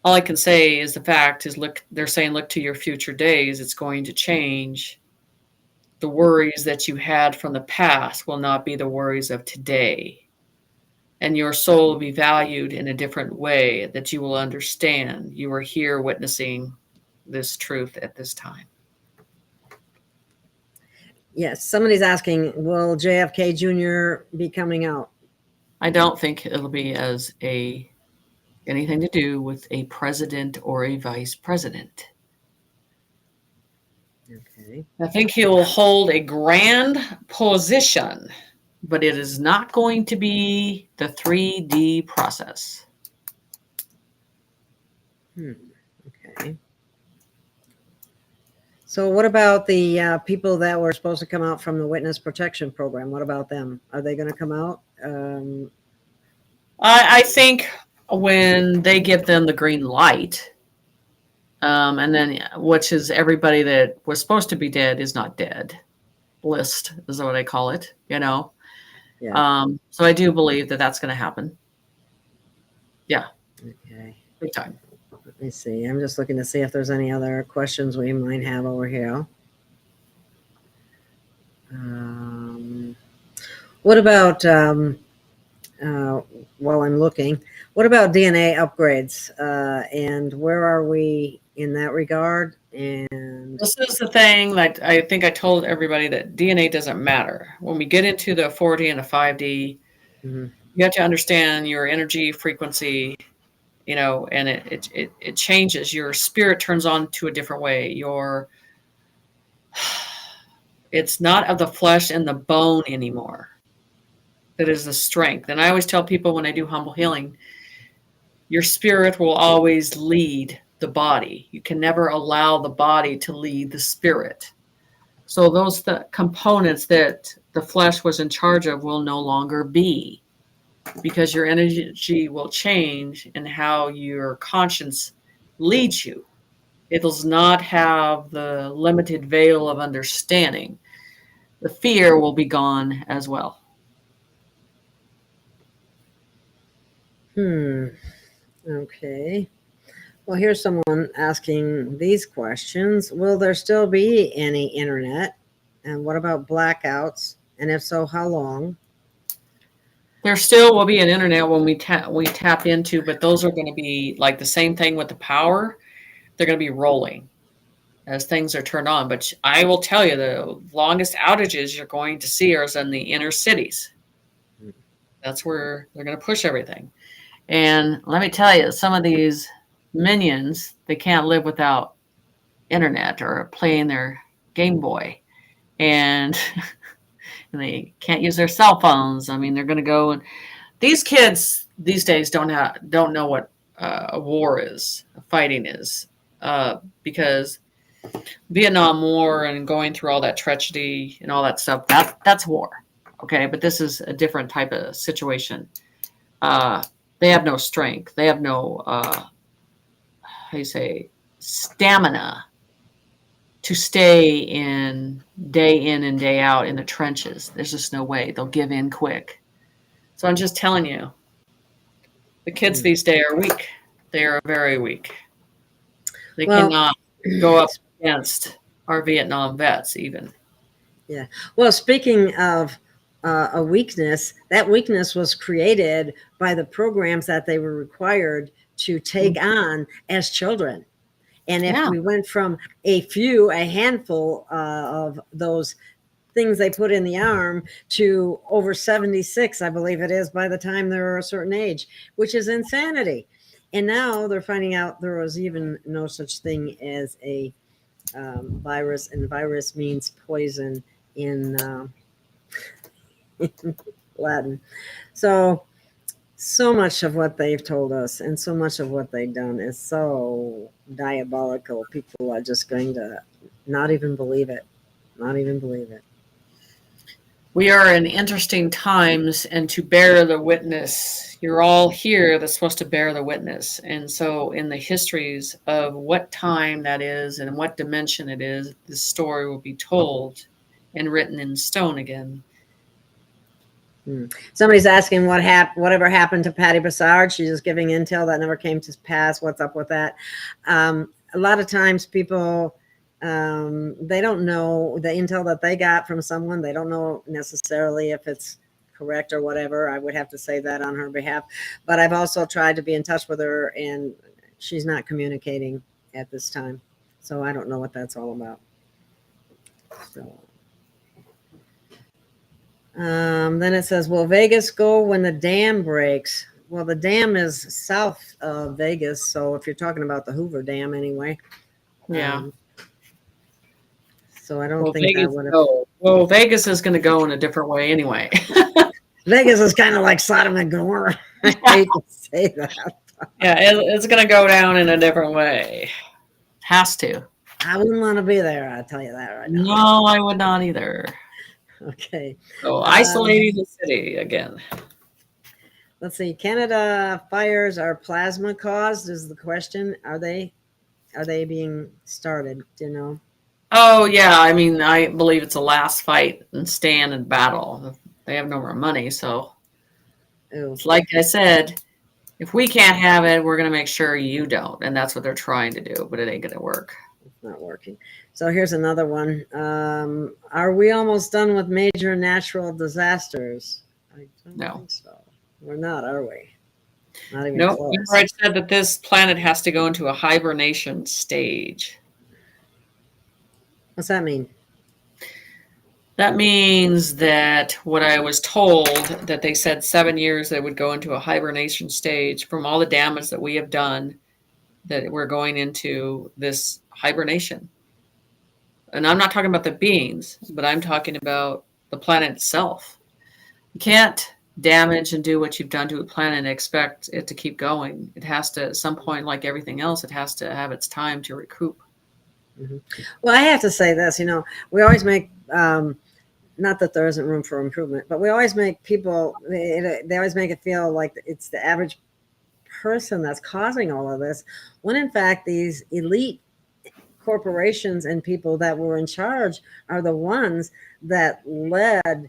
all I can say is the fact is, they're saying, look to your future days. It's going to change. The worries that you had from the past will not be the worries of today. And your soul will be valued in a different way that you will understand. You are here witnessing this truth at this time. Yes. Somebody's asking, will JFK Jr. be coming out? I don't think it'll be anything to do with a president or a vice president. Okay. I think he will hold a grand position, but it is not going to be the 3D process. Okay. So what about the people that were supposed to come out from the witness protection program? What about them? Are they going to come out? I think when they give them the green light, and then which is everybody that was supposed to be dead is not dead. List is what I call it, Yeah. So I do believe that that's going to happen. Yeah. Okay. Big time. Let me see. I'm just looking to see if there's any other questions we might have over here. What about, while I'm looking, what about DNA upgrades? And where are we in that regard? And this is the thing that I think I told everybody, that DNA doesn't matter. When we get into the 4D and the 5D, you have to understand your energy frequency, and it changes. Your spirit turns on to a different way. It's not of the flesh and the bone anymore. That is the strength. And I always tell people when I do humble healing, your spirit will always lead the body. You can never allow the body to lead the spirit. So those components that the flesh was in charge of will no longer be, because your energy will change in how your conscience leads you. It does not have the limited veil of understanding. The fear will be gone as well. Okay. Well, here's someone asking these questions. Will there still be any internet? And what about blackouts? And if so, how long? There still will be an internet when we tap into, but those are going to be like the same thing with the power. They're going to be rolling as things are turned on. But I will tell you, the longest outages you're going to see are in the inner cities. That's where they're going to push everything. And let me tell you, some of these minions, they can't live without internet or playing their Game Boy. And they can't use their cell phones. I mean, they're going to go, and these kids these days don't know what a war is, fighting is, because Vietnam War and going through all that treachery and all that stuff, that's war. Okay, but this is a different type of situation. They have no strength. They have no, how you say, stamina to stay in and day out in the trenches. There's just no way. They'll give in quick. So I'm just telling you, the kids these days are weak. They are very weak. They cannot go up against our Vietnam vets even. Yeah. Well, speaking of a weakness, that weakness was created by the programs that they were required to take on as children. And if we went from a handful of those things they put in the arm to over 76, I believe it is, by the time they're a certain age, which is insanity. And now they're finding out there was even no such thing as a virus, and virus means poison in Latin. So much of what they've told us and so much of what they've done is so diabolical. People are just going to not even believe it. Not even believe it. We are in interesting times, and to bear the witness, you're all here that's supposed to bear the witness. And so in the histories of what time that is and what dimension it is, the story will be told and written in stone again. Somebody's asking whatever happened to Patty Brassard. She's just giving intel that never came to pass. What's up with that? A lot of times people, they don't know the intel that they got from someone. They don't know necessarily if it's correct or whatever. I would have to say that on her behalf. But I've also tried to be in touch with her, and she's not communicating at this time. So I don't know what that's all about. So. Then it says, will Vegas go when the dam breaks? Well, the dam is south of Vegas. So if you're talking about the Hoover Dam anyway. Yeah. So I don't think Vegas, that would have. Well, Vegas is going to go in a different way anyway. Vegas is kind of like Sodom and Gomorrah. I hate to say that. Yeah, it's going to go down in a different way. Has to. I wouldn't want to be there. I'll tell you that right now. No, I would not either. Okay. So isolating the city again. Let's see. Canada fires are plasma caused is the question. Are they being started? Do you know? Oh yeah, I mean, I believe it's a last fight and stand and battle. They have no more money, so like I said, if we can't have it, we're going to make sure you don't, and that's what they're trying to do, but it ain't going to work. It's not working. So here's another one. Are we almost done with major natural disasters? I don't think so. We're not, are we? Not even close. Remember I said that this planet has to go into a hibernation stage. What's that mean? That means that what I was told, that they said 7 years they would go into a hibernation stage from all the damage that we have done, that we're going into this hibernation. And I'm not talking about the beings, but I'm talking about the planet itself. You can't damage and do what you've done to a planet and expect it to keep going. It has to, at some point, like everything else, it has to have its time to recoup. Mm-hmm. Well, I have to say this, we always make, not that there isn't room for improvement, but we always make people, they always make it feel like it's the average person that's causing all of this, when in fact these elite corporations and people that were in charge are the ones that led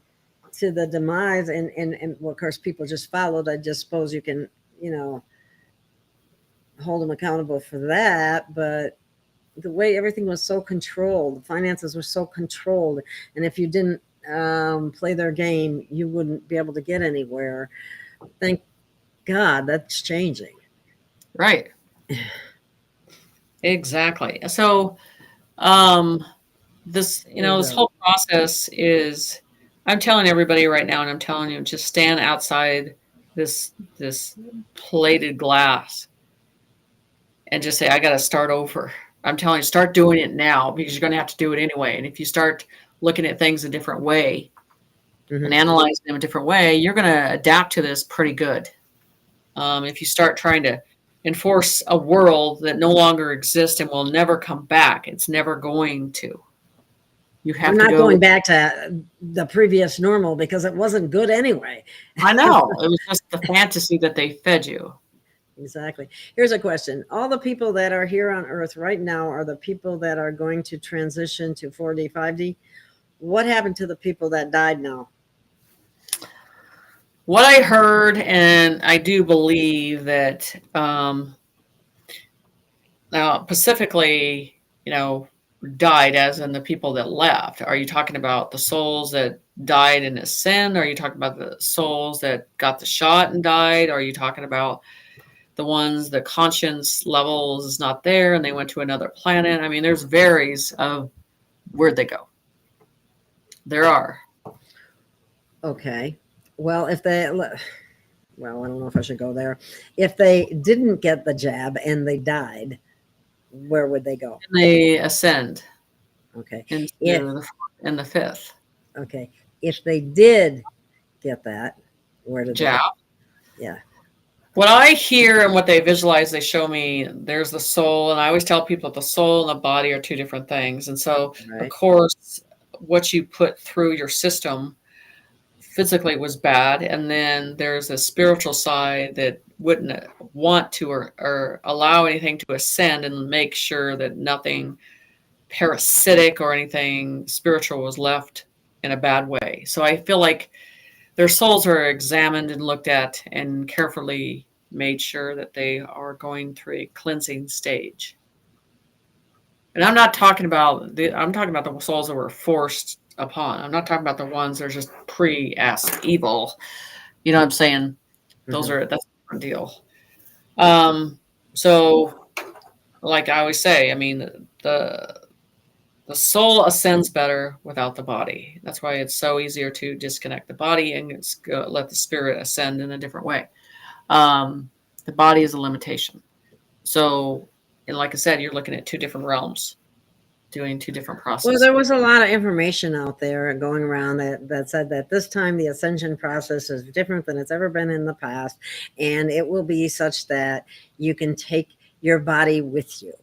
to the demise, and well, of course people just followed. I just suppose you can hold them accountable for that. But the way everything was so controlled, the finances were so controlled, and if you didn't play their game, you wouldn't be able to get anywhere. Thank God that's changing. Right. Exactly. So, this whole process is, I'm telling everybody right now, and I'm telling you, just stand outside this plated glass and just say, I got to start over. I'm telling you, start doing it now, because you're going to have to do it anyway. And if you start looking at things a different way and analyzing them a different way, you're going to adapt to this pretty good. If you start trying to enforce a world that no longer exists and will never come back, it's never going to. You have We're to not going back to the previous normal, because it wasn't good anyway. I know. It was just the fantasy that they fed you. Exactly. Here's a question. All the people that are here on Earth right now are the people that are going to transition to 4D, 5D. What happened to the people that died now? What I heard, and I do believe that now specifically, died as in the people that left. Are you talking about the souls that died in a sin? Are you talking about the souls that got the shot and died? Are you talking about the ones the conscience levels is not there and they went to another planet? I mean, there's varies of where'd they go. There are. Okay. Well, I don't know if I should go there. If they didn't get the jab and they died, where would they go? And they ascend. Okay. Into the 4th and the 5th. Okay. If they did get that, where did jab? They go? Yeah. What I hear and what they visualize, they show me there's the soul. And I always tell people that the soul and the body are two different things. And so, Of course, what you put through your system physically was bad. And then there's a spiritual side that wouldn't want to or allow anything to ascend and make sure that nothing parasitic or anything spiritual was left in a bad way. So I feel like their souls are examined and looked at and carefully made sure that they are going through a cleansing stage. And I'm talking about the souls that were forced upon. I'm not talking about the ones that are just pre-ass evil. You know what I'm saying? That's a different deal. So like I always say, I mean, the soul ascends better without the body. That's why it's so easier to disconnect the body and let the spirit ascend in a different way. The body is a limitation. So, and like I said, you're looking at two different realms, doing two different processes. Well, there was a lot of information out there going around that said that this time the ascension process is different than it's ever been in the past. And it will be such that you can take your body with you.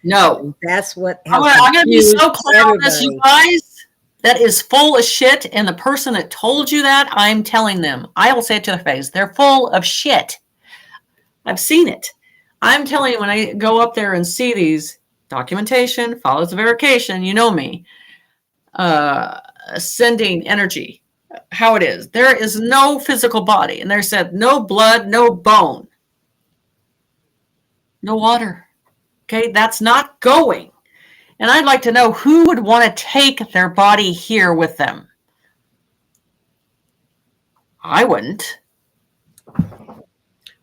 No, and that's what I'm going to be so clear on this, you guys. That is full of shit. And the person that told you that, I'm telling them, I will say it to their face. They're full of shit. I've seen it. I'm telling you, when I go up there and see these documentation, follows the verification, you know me, sending energy, how it is. There is no physical body. And they said no blood, no bone, no water. Okay, that's not going. And I'd like to know who would want to take their body here with them. I wouldn't.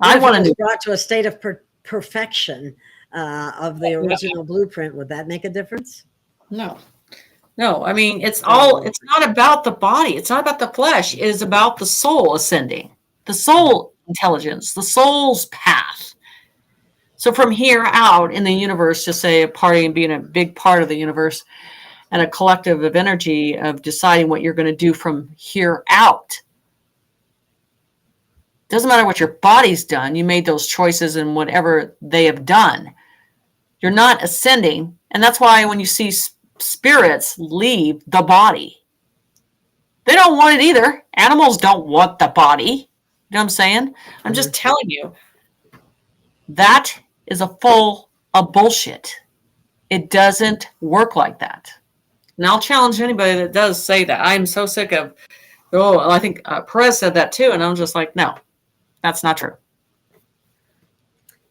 I want to be brought to a state of perfection of the original blueprint. Would that make a difference? No. I mean, it's not about the body. It's not about the flesh. It is about the soul ascending, the soul intelligence, the soul's path. So from here out in the universe, just say a party and being a big part of the universe and a collective of energy of deciding what you're going to do from here out. Doesn't matter what your body's done. You made those choices and whatever they have done. You're not ascending. And that's why when you see spirits leave the body, they don't want it either. Animals don't want the body. You know what I'm saying? I'm just telling you. That is full of bullshit. It doesn't work like that. And I'll challenge anybody that does say that. I'm so sick of, I think Perez said that too. And I'm just like, no, that's not true.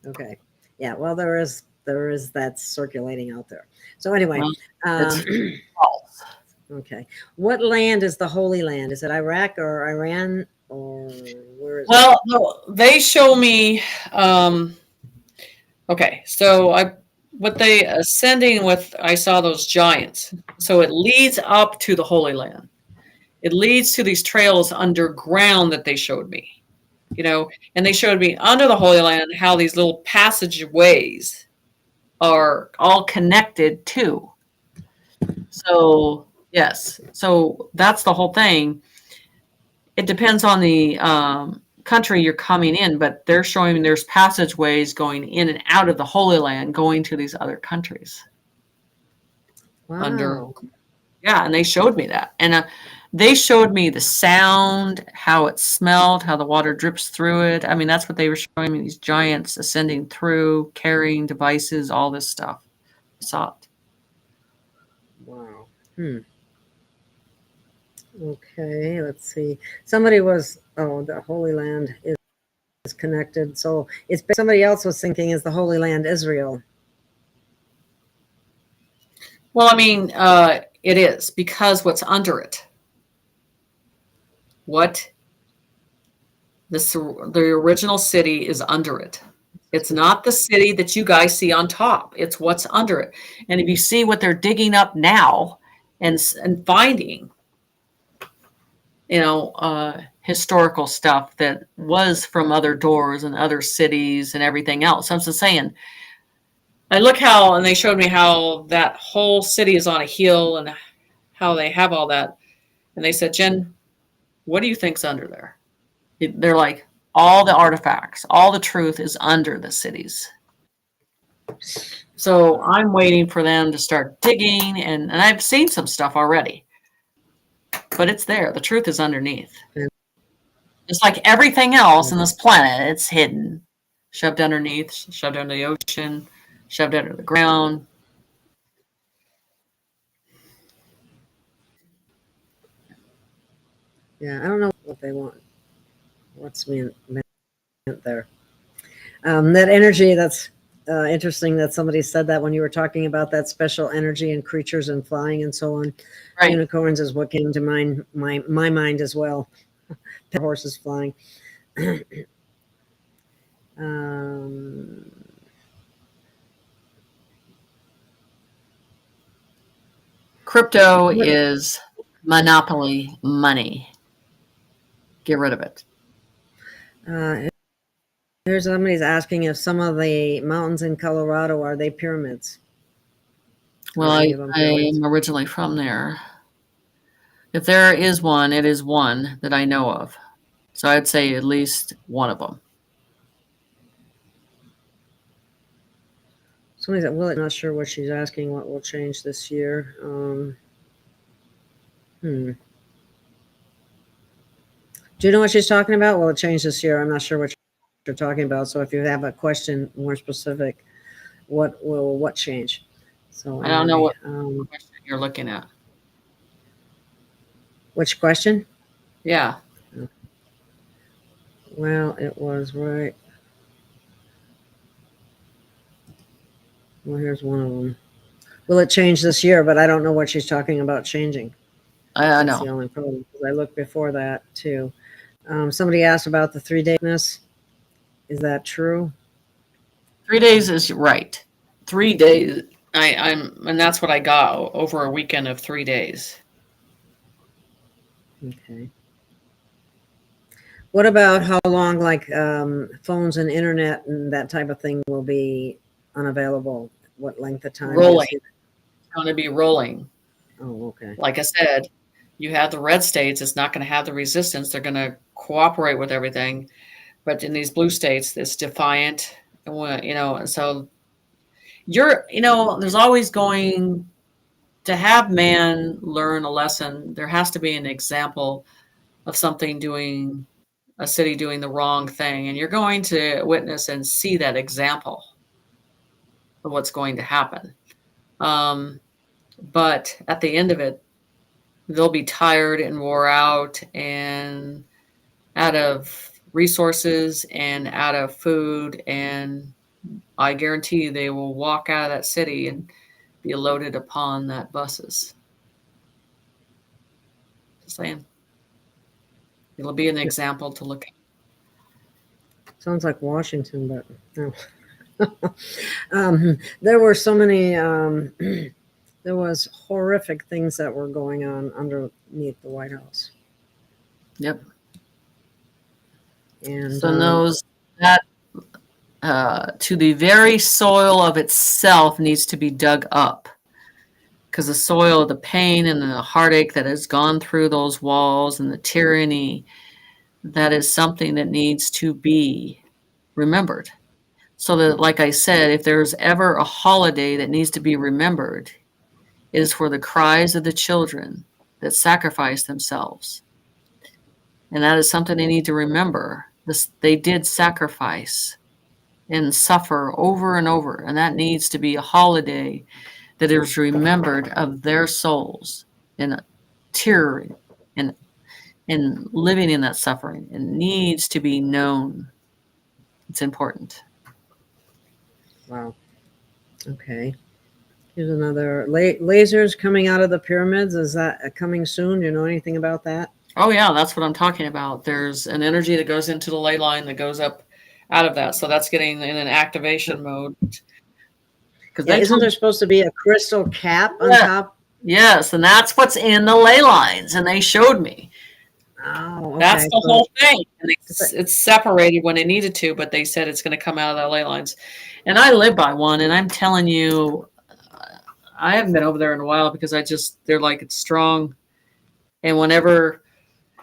Okay. Yeah. Well, there is that circulating out there. So anyway, Well, it's um, false. okay. What land is the Holy Land? Is it Iraq or Iran or where is it? Well, no, they show me. Okay, so what they ascending with. I saw those giants. So it leads up to the Holy Land. It leads to these trails underground that they showed me. And they showed me under the Holy Land how these little passageways are all connected too. So yes, so that's the whole thing. It depends on the country you're coming in, but they're showing me there's passageways going in and out of the Holy Land, going to these other countries. Wow. And they showed me that, and they showed me the sound, how it smelled, how the water drips through it. I mean, that's what they were showing me, these giants ascending through, carrying devices, all this stuff. I saw it. Wow. Okay, let's see. Somebody was, the Holy Land is connected. So it's somebody else was thinking, is the Holy Land Israel? Well, I mean, it is, because what's under it? The original city is under it. It's not the city that you guys see on top. It's what's under it. And if you see what they're digging up now and finding, historical stuff that was from other doors and other cities and everything else. I'm just saying, I look and they showed me how that whole city is on a hill and how they have all that. And they said, Jen, what do you think's under there? They're like, all the artifacts, all the truth is under the cities. So I'm waiting for them to start digging, and I've seen some stuff already, but it's there. The truth is underneath. Just like everything else in this planet, it's hidden, shoved underneath, shoved under the ocean, shoved under the ground. Yeah, I don't know what they want. What's meant there? That energy, that's interesting that somebody said that when you were talking about that special energy and creatures and flying and so on. Right. Unicorns is what came to my mind as well. Horses flying. Crypto is monopoly money. Get rid of it. There's somebody's asking if some of the mountains in Colorado, are they pyramids? Well, I am originally from there. If there is one, it is one that I know of. So I'd say at least one of them. Somebody's at Will. I'm not sure what she's asking. What will change this year? Do you know what she's talking about? Will it change this year? I'm not sure what you're talking about. So if you have a question more specific, what change? So I don't know what question you're looking at. Which question? Yeah. Well, it was right. Well, here's one of them. Will it change this year? But I don't know what she's talking about changing. I know. That's the only problem, because I looked before that too. Somebody asked about the 3-dayness. Is that true? 3 days is right. 3 days. And that's what I got over a weekend of 3 days. Okay. What about how long, like phones and internet and that type of thing, will be unavailable? What length of time? Rolling. It's going to be rolling. Oh, okay. Like I said, you have the red states. It's not going to have the resistance. They're going to cooperate with everything. But in these blue states, it's defiant. And so there's always going to have man learn a lesson. There has to be an example of a city doing the wrong thing. And you're going to witness and see that example of what's going to happen. But at the end of it, they'll be tired and wore out and out of resources and out of food, and I guarantee they will walk out of that city and be loaded upon that buses. Just saying. It'll be an example to look at. Sounds like Washington, but no. There were so many, there was horrific things that were going on underneath the White House. Yep. And so knows that to the very soil of itself needs to be dug up, because the soil of the pain and the heartache that has gone through those walls and the tyranny, that is something that needs to be remembered. So that, like I said, if there's ever a holiday that needs to be remembered, it is for the cries of the children that sacrificed themselves. And that is something they need to remember. They did sacrifice and suffer over and over. And that needs to be a holiday that is remembered of their souls in tyranny and living in that suffering. It needs to be known. It's important. Wow. Okay. Here's another lasers coming out of the pyramids. Is that coming soon? Do you know anything about that? Oh yeah, that's what I'm talking about. There's an energy that goes into the ley line that goes up out of that. So that's getting in an activation mode. Yeah, isn't there supposed to be a crystal cap on top? Yes, and that's what's in the ley lines, and they showed me. Oh, okay. That's the whole thing. And it's separated when it needed to, but they said it's going to come out of the ley lines. And I live by one, and I'm telling you, I haven't been over there in a while because they're like, it's strong. And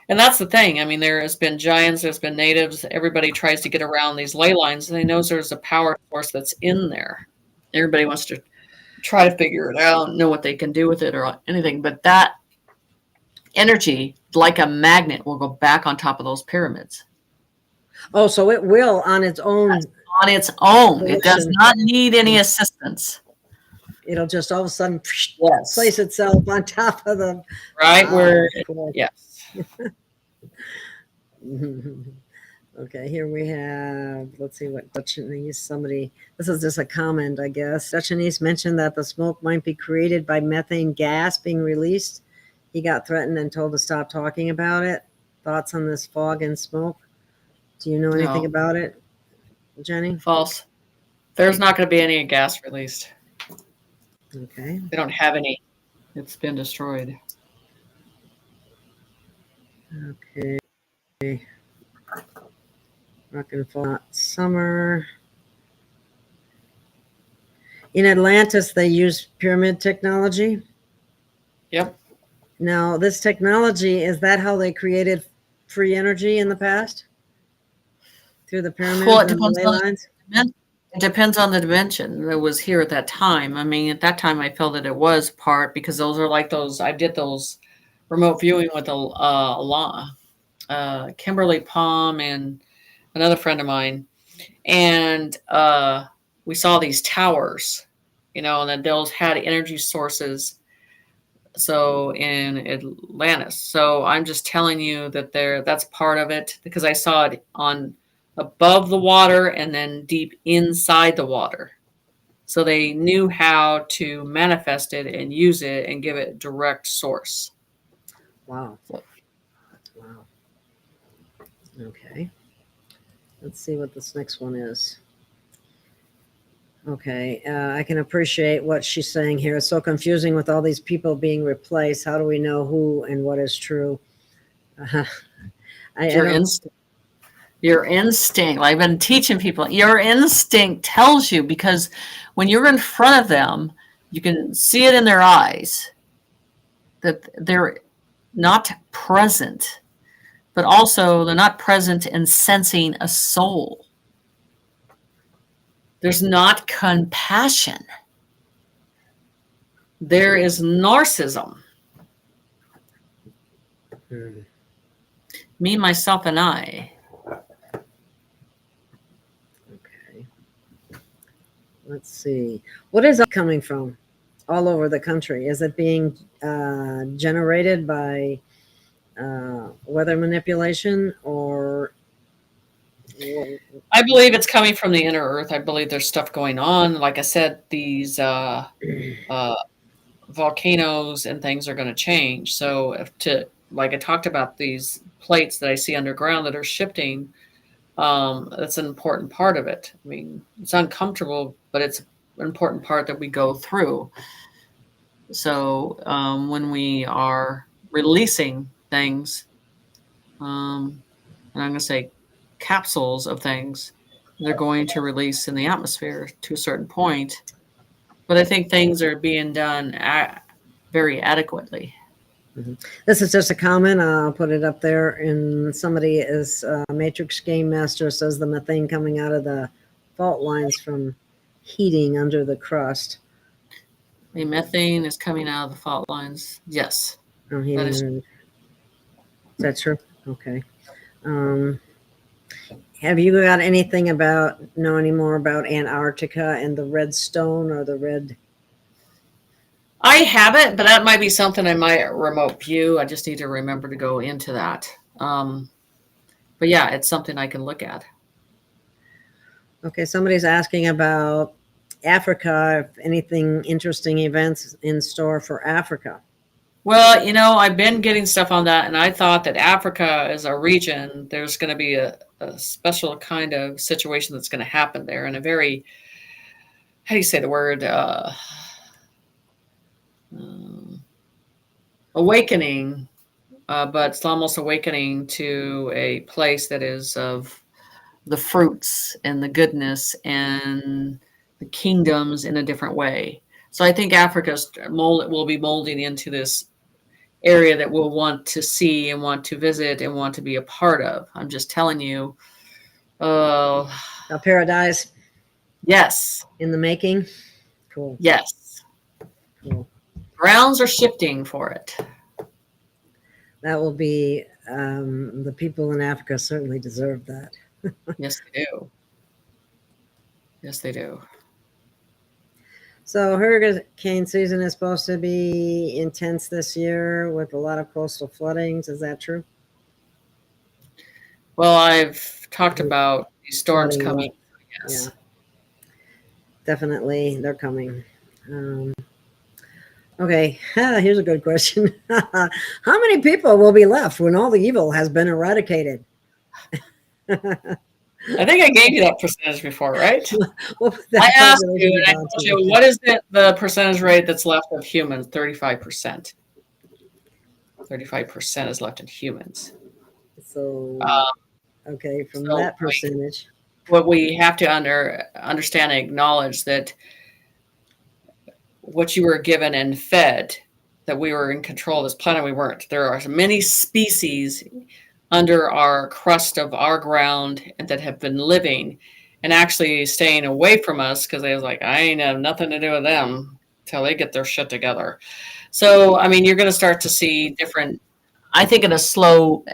and that's the thing. I mean, there has been giants, there's been natives. Everybody tries to get around these ley lines, and they know there's a power force that's in there. Everybody wants to try to figure it out, know what they can do with it or anything. But that energy, like a magnet, will go back on top of those pyramids. Oh, so it will on its own. On its own. It does not need any assistance. It'll just all of a sudden place itself on top of the yes. Okay, here we have, let's see what Dutchanese, this is just a comment, I guess. Dutchanese mentioned that the smoke might be created by methane gas being released. He got threatened and told to stop talking about it. Thoughts on this fog and smoke? Do you know anything about it, Jenny? False. There's not going to be any gas released. Okay. They don't have any. It's been destroyed. Okay. Rock and Fall Summer. In Atlantis, they use pyramid technology. Yep. Now, this technology, is that how they created free energy in the past? Through the pyramids and the ley lines? It depends on the dimension that was here at that time. I mean, at that time, I felt that it was part, because those are like those, I did those remote viewing with Kimberly Palm and another friend of mine. And we saw these towers, and then those had energy sources. So in Atlantis. So I'm just telling you that that's part of it, because I saw it on above the water and then deep inside the water. So they knew how to manifest it and use it and give it direct source. Wow. Wow. Okay. Let's see what this next one is. Okay. I can appreciate what she's saying here. It's so confusing with all these people being replaced. How do we know who and what is true? Your instinct. I've been teaching people. Your instinct tells you, because when you're in front of them, you can see it in their eyes that they're not present, but also they're not present in sensing a soul. There's not compassion. There is narcissism. Me, myself, and I. Okay. Let's see. What is it coming from all over the country? Is it being generated by weather manipulation, or I believe it's coming from the inner earth. I believe there's stuff going on. Like I said, these volcanoes and things are going to change. So like I talked about these plates that I see underground that are shifting, that's an important part of it. I mean, it's uncomfortable, but it's an important part that we go through. So when we are releasing things, and I'm going to say capsules of things, they're going to release in the atmosphere to a certain point. But I think things are being done very adequately. Mm-hmm. This is just a comment. I'll put it up there. And somebody is Matrix Game Master says the methane coming out of the fault lines from heating under the crust. The methane is coming out of the fault lines. Yes. Oh, is that true? Okay. Have you got anything know any more about Antarctica and the red stone or the red? I haven't, but that might be something I might remote view. I just need to remember to go into that. But yeah, it's something I can look at. Okay, somebody's asking about Africa, if anything interesting events in store for Africa. Well, I've been getting stuff on that, and I thought that Africa is a region. There's going to be a special kind of situation that's going to happen there, and a very, how do you say the word, awakening, but it's almost awakening to a place that is of the fruits and the goodness and the kingdoms in a different way. So I think Africa will be molding into this area that we'll want to see and want to visit and want to be a part of. I'm just telling you. A paradise. Yes. In the making. Cool. Yes. Cool. Grounds are shifting for it. That will be, the people in Africa certainly deserve that. Yes, they do. Yes, they do. So hurricane season is supposed to be intense this year with a lot of coastal floodings. Is that true? Well, I've talked about these storms coming. Yes. Yeah. Definitely, they're coming. Okay, here's a good question. How many people will be left when all the evil has been eradicated? I think I gave you that percentage before, right? I asked you, and I told you, what is the percentage rate that's left of humans? 35%. 35% is left in humans. So, okay, from that percentage. What we have to understand and acknowledge that what you were given and fed, that we were in control of this planet, we weren't. There are many species under our crust of our ground that have been living and actually staying away from us because they was like, I ain't have nothing to do with them till they get their shit together. So, I mean, you're going to start to see different, I think in a slow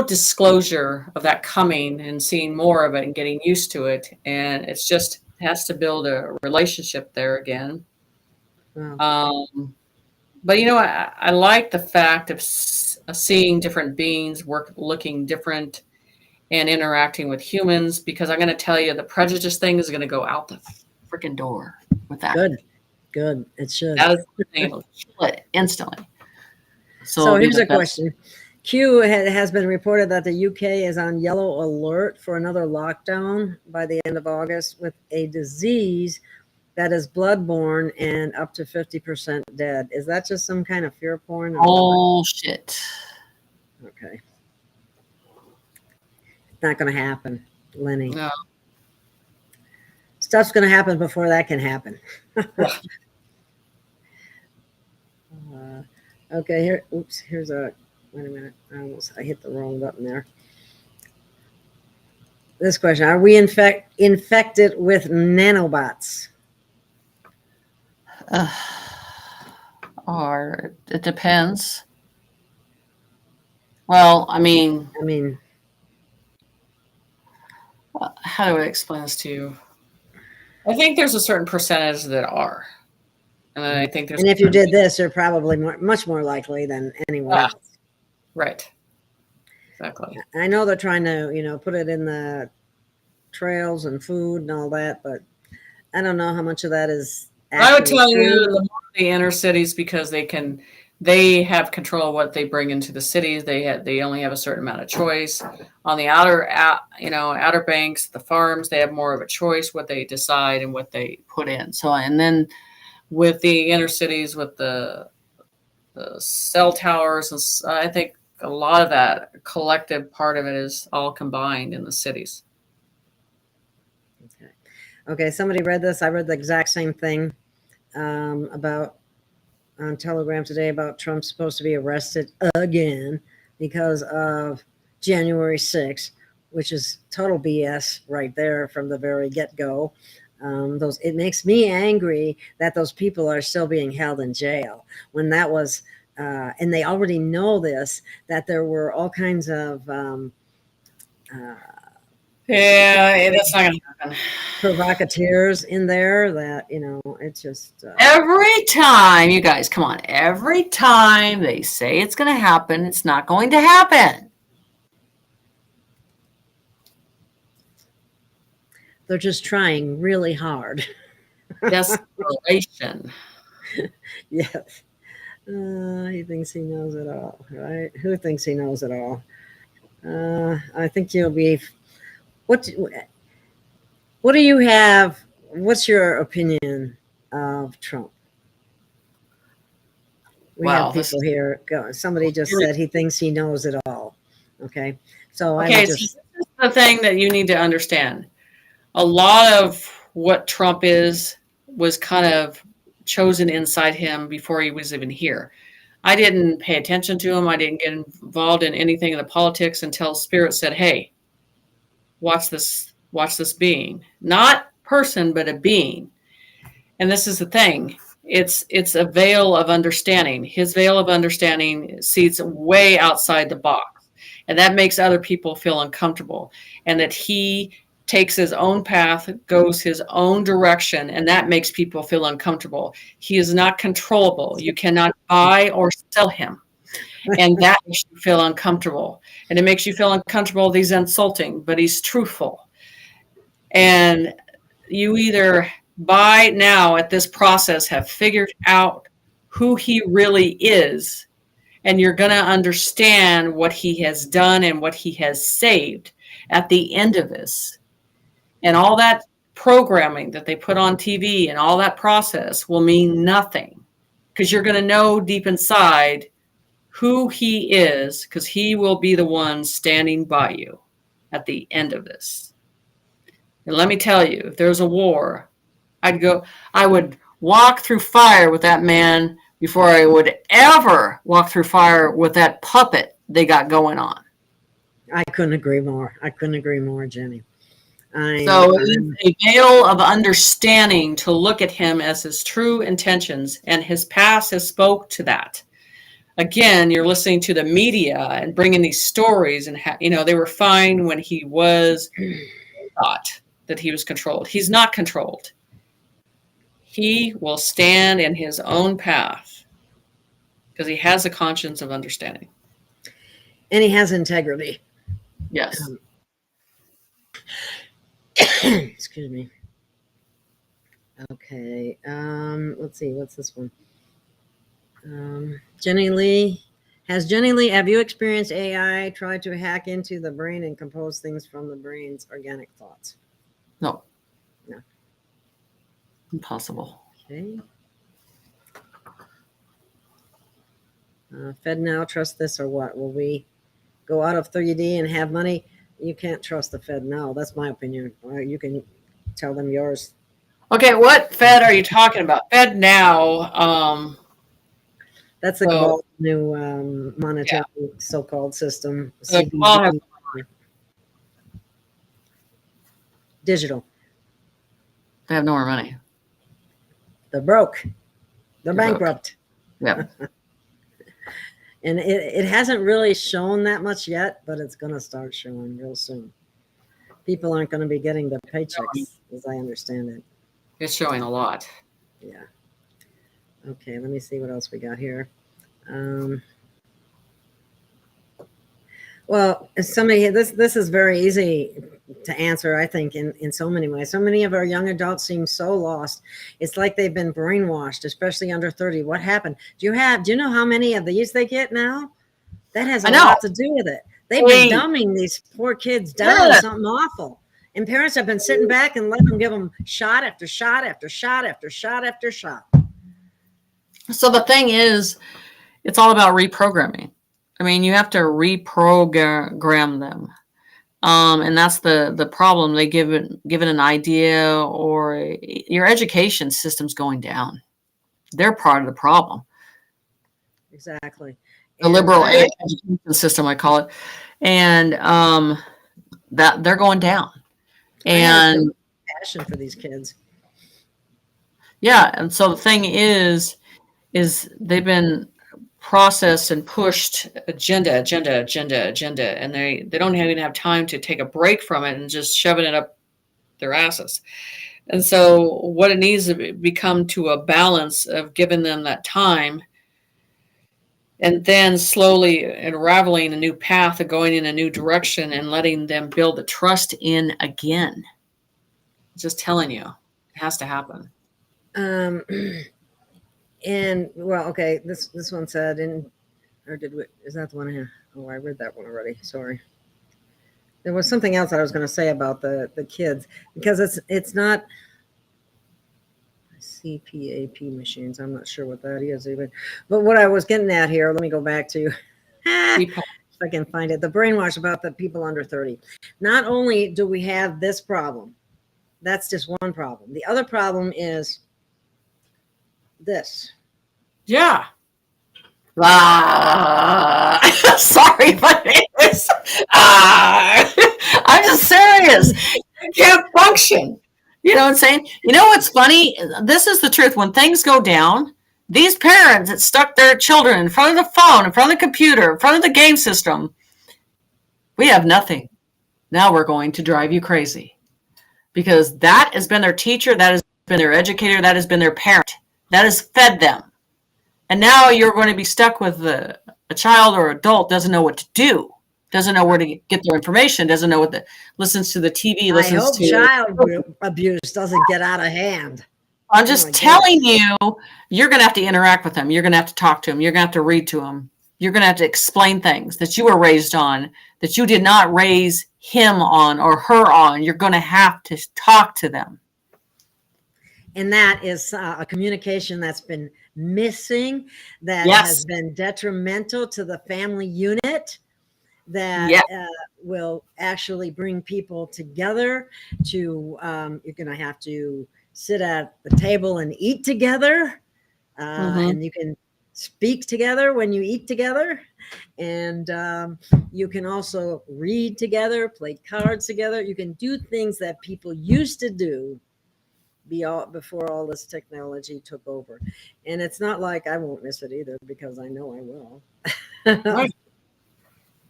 disclosure of that coming and seeing more of it and getting used to it. And it's just has to build a relationship there again. Wow. But, I like the fact of seeing different beings looking different and interacting with humans, because I'm going to tell you the prejudice thing is going to go out the freaking door with that. Good. It should. It'll kill it instantly. So here's a question. Q has been reported that the UK is on yellow alert for another lockdown by the end of August with a disease that is bloodborne and up to 50% dead. Is that just some kind of fear porn? Bullshit. Okay. It's not going to happen, Lenny. No. Stuff's going to happen before that can happen. Okay, here's a, wait a minute. I hit the wrong button there. This question, are we infected with nanobots? Or it depends. Well, I mean, how do I explain this to you? I think there's a certain percentage that are, and I think there's. And if you did this, you're probably much more likely than anyone else. Right. Exactly. I know they're trying to, put it in the trails and food and all that, but I don't know how much of that is I would actually tell you true. the inner cities, because they have control of what they bring into the cities. They only have a certain amount of choice. On the outer banks, the farms, they have more of a choice what they decide and what they put in. So, and then with the inner cities, with the cell towers, and I think a lot of that collective part of it is all combined in the cities. Okay, somebody read this. I read the exact same thing about on Telegram today about Trump supposed to be arrested again because of January 6th, which is total BS right there from the very get-go. It makes me angry that those people are still being held in jail when that was, and they already know this, that there were all kinds of Yeah, that's not going to happen. provocateurs in there that, it's just. Every time, you guys, come on. Every time they say it's going to happen, it's not going to happen. They're just trying really hard. Desperation. Yes. He thinks he knows it all, right? Who thinks he knows it all? I think you'll be. What do you have? What's your opinion of Trump? We Wow, have people here. Somebody just said he thinks he knows it all. Okay, so I would this just. is the thing that you need to understand. A lot of what Trump was kind of chosen inside him before he was even here. I didn't pay attention to him. I didn't get involved in anything in the politics until Spirit said, "Hey, watch this being, not person, but a being." And this is the thing. It's a veil of understanding. His veil of understanding sees way outside the box. And that makes other people feel uncomfortable. And that he takes his own path, goes his own direction, and that makes people feel uncomfortable. He is not controllable. You cannot buy or sell him. And that makes you feel uncomfortable. And it makes you feel uncomfortable that he's insulting, but he's truthful. And you either by now at this process have figured out who he really is, and you're going to understand what he has done and what he has saved at the end of this. And all that programming that they put on TV and all that process will mean nothing, because you're going to know deep inside who he is, because he will be the one standing by you at the end of this. And let me tell you, if there's a war, I would walk through fire with that man before I would ever walk through fire with that puppet they got going on. I couldn't agree more, Jenny. So it is a veil of understanding to look at him as his true intentions, and his past has spoke to that. Again, you're listening to the media and bringing these stories, and they were fine when he was thought that he was controlled. He's not controlled. He will stand in his own path because he has a conscience of understanding. And he has integrity. Yes. Excuse me. Okay. Let's see. What's this one? Jenny Lee. Have you experienced AI try to hack into the brain and compose things from the brain's organic thoughts? No. No. Impossible. Okay. Fed now, trust this or what? Will we go out of 30D and have money? You can't trust the Fed now. That's my opinion. You can tell them yours. Okay, what Fed are you talking about? Fed now. That's the new monetary so-called system. Digital. They have no more money. They're broke. They're bankrupt. Yeah. And it hasn't really shown that much yet, but it's going to start showing real soon. People aren't going to be getting the paychecks, as I understand it. It's showing a lot. Yeah. Okay, let me see what else we got here. Well, somebody, this is very easy to answer, I think, in so many ways. So many of our young adults seem so lost. It's like they've been brainwashed, especially under 30. What happened? Do you know how many of these they get now? That has a I know. lot to do with it. They've been dumbing these poor kids down Yeah. something awful. And parents have been sitting back and letting them give them shot after shot after shot after shot after shot. So the thing is, it's all about reprogramming. I mean, you have to reprogram them. And that's the problem. They give it an idea, or your education system's going down. They're part of the problem. Exactly. The liberal education system, I call it. And that they're going down. And passion for these kids. Yeah, and so the thing is they've been processed and pushed agenda, and they don't even have time to take a break from it and just shoving it up their asses. And so what it needs to become to a balance of giving them that time, and then slowly unraveling a new path of going in a new direction and letting them build the trust in again. Just telling you, it has to happen. And well, okay, this one said, is that the one here? Oh, I read that one already. Sorry. There was something else I was going to say about the kids, because it's not CPAP machines. I'm not sure what that is even. But what I was getting at here, let me go back to if I can find it. The brainwash about the people under 30. Not only do we have this problem, that's just one problem. The other problem is this. Yeah. Sorry, but it's, I'm just serious. You can't function. You know what I'm saying? You know what's funny? This is the truth. When things go down, these parents that stuck their children in front of the phone, in front of the computer, in front of the game system, we have nothing. Now we're going to drive you crazy, because that has been their teacher, that has been their educator, that has been their parent, that has fed them. And now you're going to be stuck with a child or adult doesn't know what to do, doesn't know where to get their information, doesn't know listens to the TV, listens I hope to child abuse doesn't get out of hand. I'm just telling you, you're going to have to interact with them. You're going to have to talk to them. You're going to have to read to them. You're going to have to explain things that you were raised on, that you did not raise him on or her on. You're going to have to talk to them. And that is a communication that's been missing, that has been detrimental to the family unit, that will actually bring people together to, you're going to have to sit at the table and eat together, and you can speak together when you eat together, and you can also read together, play cards together. You can do things that people used to do before all this technology took over. And it's not like I won't miss it either, because I know I will. Right.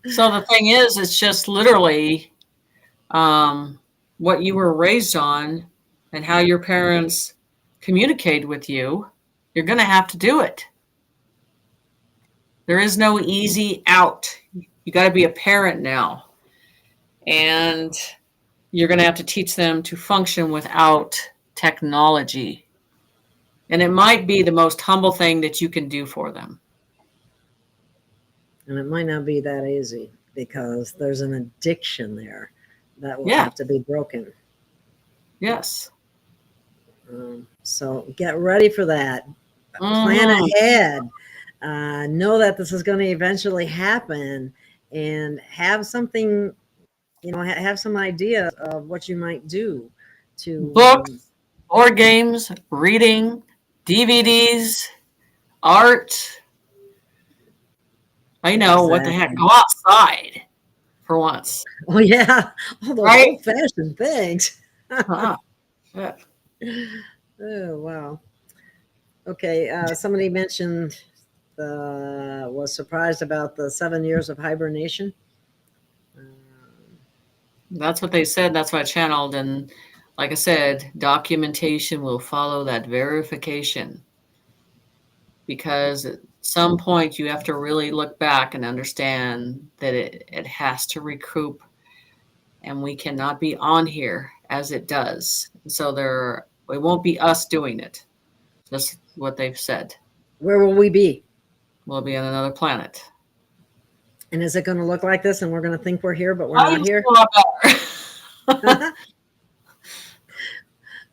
So the thing is, it's just literally what you were raised on and how your parents communicate with you. You're going to have to do it. There is no easy out. You got to be a parent now. And you're going to have to teach them to function without technology. And it might be the most humble thing that you can do for them. And it might not be that easy, because there's an addiction there that will have to be broken. Yes. So get ready for that. Plan ahead. Know that this is going to eventually happen, and have something, have some idea of what you might do to books, board games, reading, DVDs, art. I know what the heck. Go outside for once. Oh yeah, all those old-fashioned things. Yeah. Oh wow. Okay, somebody mentioned was surprised about the 7 years of hibernation. That's what they said. That's what I channeled. And like I said, documentation will follow that verification, because some point you have to really look back and understand that it has to recoup, and we cannot be on here as it does. So it won't be us doing it. That's what they've said. Where will we be? We'll be on another planet. And is it going to look like this? And we're going to think we're here, but we're Oh, not here.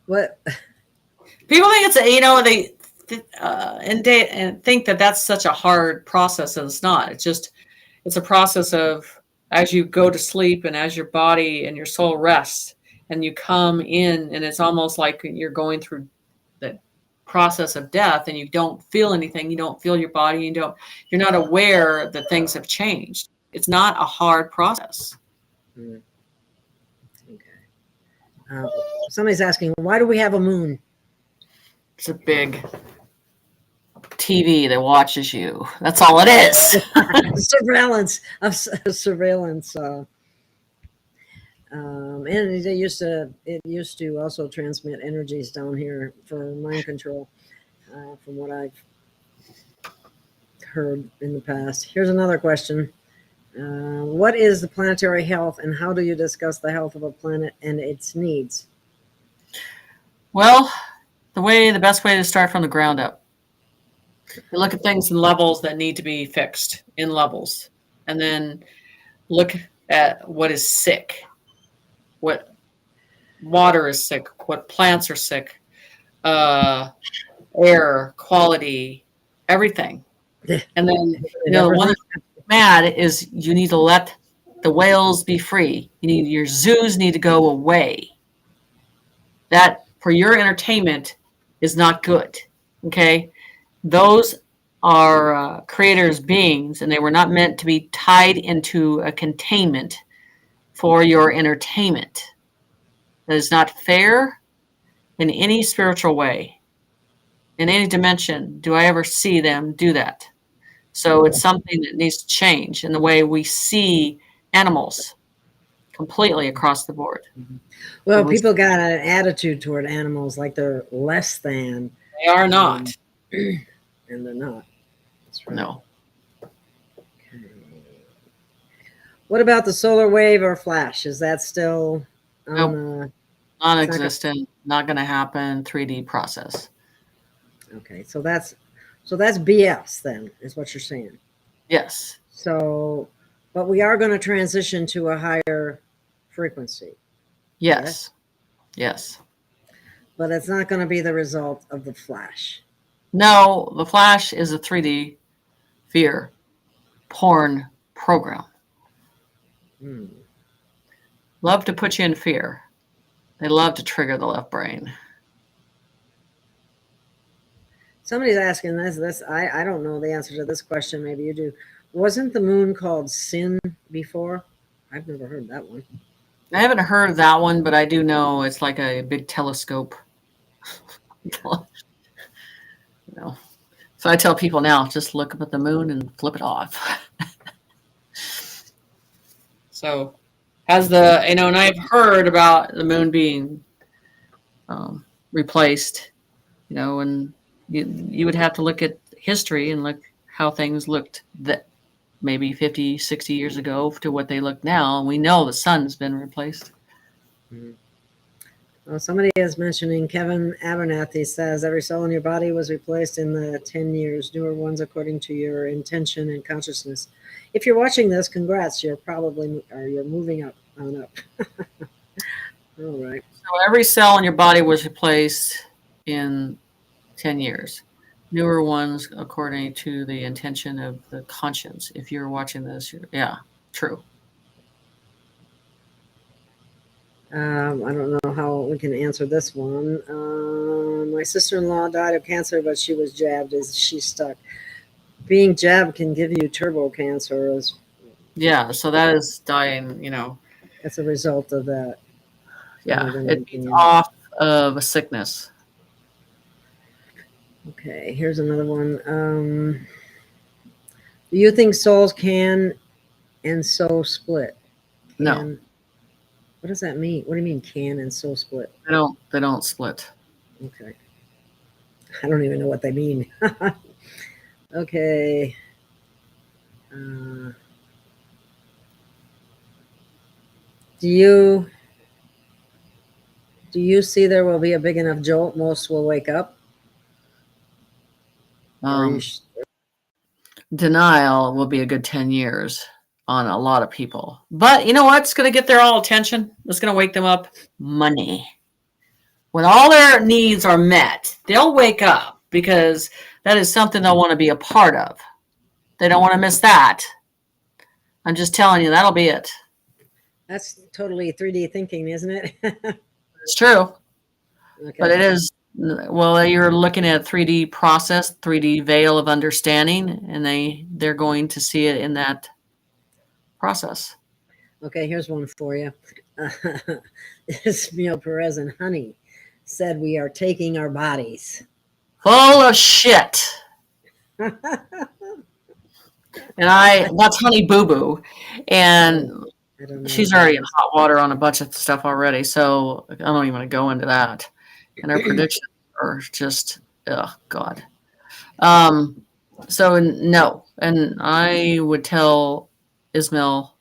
What? People think it's and think that that's such a hard process, and it's not. It's a process of, as you go to sleep and as your body and your soul rests, and you come in, and it's almost like you're going through the process of death, and you don't feel anything. You don't feel your body. You're not aware that things have changed. It's not a hard process. Okay. Somebody's asking, why do we have a moon? It's a big TV that watches you. That's all it is. Surveillance. And it used to also transmit energies down here for mind control, from what I've heard in the past. Here's another question. What is the planetary health, and how do you discuss the health of a planet and its needs? Well, the best way to start from the ground up. You look at things in levels that need to be fixed in levels, and then look at what is sick, what water is sick, what plants are sick, air, quality, everything. And then, one that's mad is you need to let the whales be free. Your zoos need to go away. That, for your entertainment, is not good. Okay? Those are creators' beings, and they were not meant to be tied into a containment for your entertainment. That is not fair in any spiritual way. In any dimension do I ever see them do that. So it's something that needs to change in the way we see animals completely across the board. Well, people got an attitude toward animals like they're less than. They are not. And they're not. That's right. No. Okay. What about the solar wave or flash? Is that still non-existent, not going to happen, 3D process? Okay, so that's BS then, is what you're saying. Yes. So, but we are going to transition to a higher frequency. Yes. Yes. But it's not going to be the result of the flash. No, the flash is a 3D fear porn program. Love to put you in fear. They love to trigger the left brain. Somebody's asking this. I don't know the answer to this question. Maybe you do. Wasn't the moon called Sin before? I've never heard that one. I haven't heard that one, but I do know it's like a big telescope. So I tell people now, just look up at the moon and flip it off. So and I've heard about the moon being replaced, and you would have to look at history and look how things looked that maybe 50, 60 years ago to what they look now. And we know the sun's been replaced. Well, somebody is mentioning Kevin Abernathy says every cell in your body was replaced in the 10 years, newer ones according to your intention and consciousness. If you're watching this, congrats. You're moving up on up. All right. So every cell in your body was replaced in 10 years. Newer ones according to the intention of the conscience. If you're watching this, true. I don't know how we can answer this one. My sister-in-law died of cancer, but she was jabbed. Is she stuck? Being jabbed can give you turbo cancer. So that is dying, That's a result of that. Yeah, it's off of a sickness. Okay, here's another one. Do you think souls can and so split? No. What does that mean? What do you mean can and so split? They don't split. Okay. I don't even know what they mean. Okay. Do you see there will be a big enough jolt most will wake up? Or you Denial will be a good 10 years on a lot of people. But you know what's going to get their all attention? What's going to wake them up? Money. When all their needs are met, they'll wake up because that is something they'll want to be a part of. They don't want to miss that. I'm just telling you, that'll be it. That's totally 3D thinking, isn't it? It's true. Okay. But it is, well, you're looking at 3D process, 3D veil of understanding, and they're going to see it in that process. Okay, here's one for you. Ismail Perez and Honey said we are taking our bodies. Full of shit. And that's Honey Boo Boo. And she's already in hot water on a bunch of stuff already. So I don't even want to go into that. And her predictions are just, oh, God. So no. And I would tell Ismail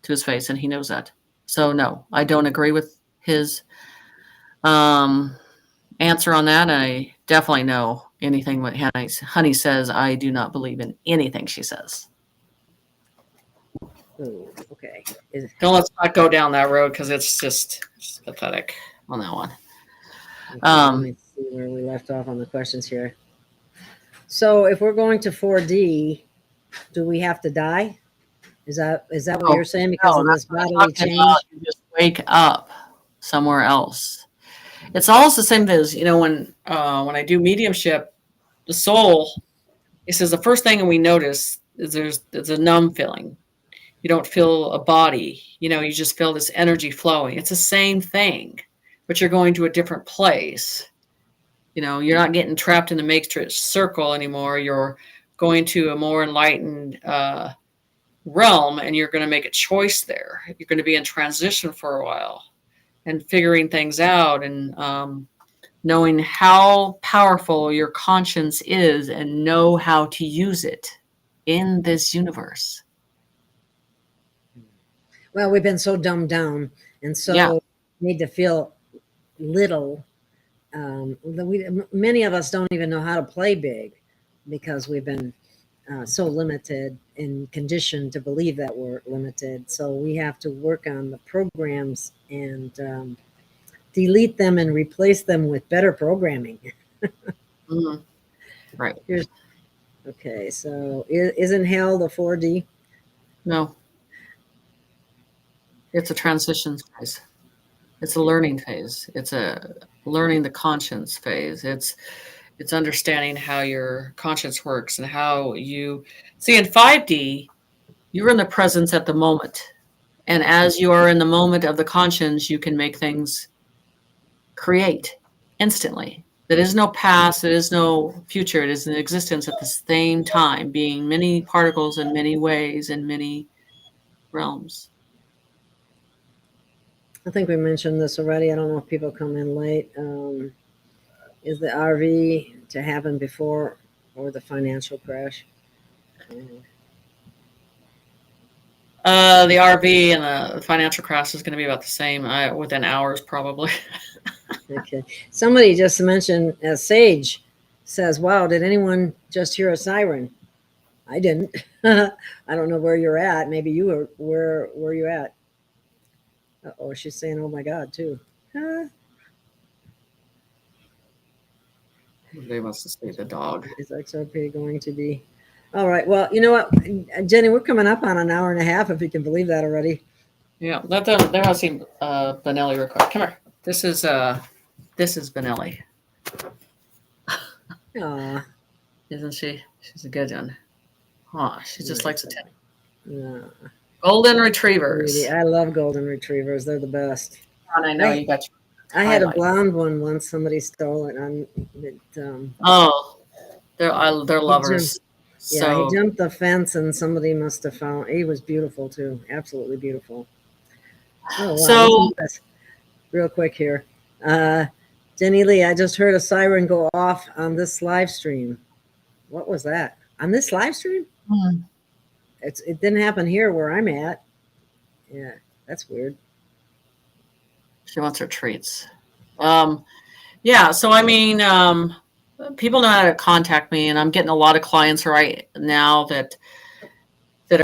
to his face, and he knows that. So no, I don't agree with his answer on that. I definitely know anything what Honey says. I do not believe in anything she says. Ooh, okay. Let's not go down that road because it's just pathetic on that one. Okay, let me see where we left off on the questions here. So if we're going to 4D, do we have to die? Is that what you're saying? Because of this bodily change? You just wake up somewhere else. It's almost the same as, when I do mediumship, the soul, it says the first thing we notice is there's a numb feeling. You don't feel a body, you just feel this energy flowing. It's the same thing, but you're going to a different place. You're not getting trapped in the matrix circle anymore. You're going to a more enlightened realm, and you're going to make a choice there. You're going to be in transition for a while and figuring things out and knowing how powerful your conscience is and know how to use it in this universe. Well, we've been so dumbed down and so made to feel little. Many of us don't even know how to play big because we've been so limited and conditioned to believe that we're limited. So we have to work on the programs and delete them and replace them with better programming. Mm-hmm. Right. Okay, so isn't hell the 4D? No. It's a transition phase. It's a learning phase. It's a learning the conscience phase. It's understanding how your conscience works and how you see in 5D, you're in the presence at the moment. And as you are in the moment of the conscience, you can make things create instantly. There is no past, there is no future. It is an existence at the same time, being many particles in many ways in many realms. I think we mentioned this already. I don't know if people come in late. Is the RV to happen before or the financial crash? The RV and the financial crash is going to be about the same within hours, probably. Okay. Somebody just mentioned, Sage says, wow, did anyone just hear a siren? I didn't. I don't know where you're at. Maybe you were. Where were you at? Uh-oh, she's saying, oh my God, too. They must have saved the dog. Is XRP going to be? All right. Well, you know what, Jenny, we're coming up on an hour and a half, if you can believe that already. Yeah, let us see Benelli real quick. Come here. This is Benelli. Aw. Isn't she? She's a good one. Oh, she just likes attention. Yeah. Golden retrievers. I love golden retrievers. They're the best. And I know you got your I had a blonde one once. Somebody stole it. They're lovers. He jumped the fence, and somebody must have found. He was beautiful too. Absolutely beautiful. Oh, wow. So, real quick here, Jenny Lee, I just heard a siren go off on this live stream. What was that? On this live stream? Hmm. It didn't happen here where I'm at. Yeah, that's weird. She wants her treats. Yeah, so I mean, people know how to contact me, and I'm getting a lot of clients right now that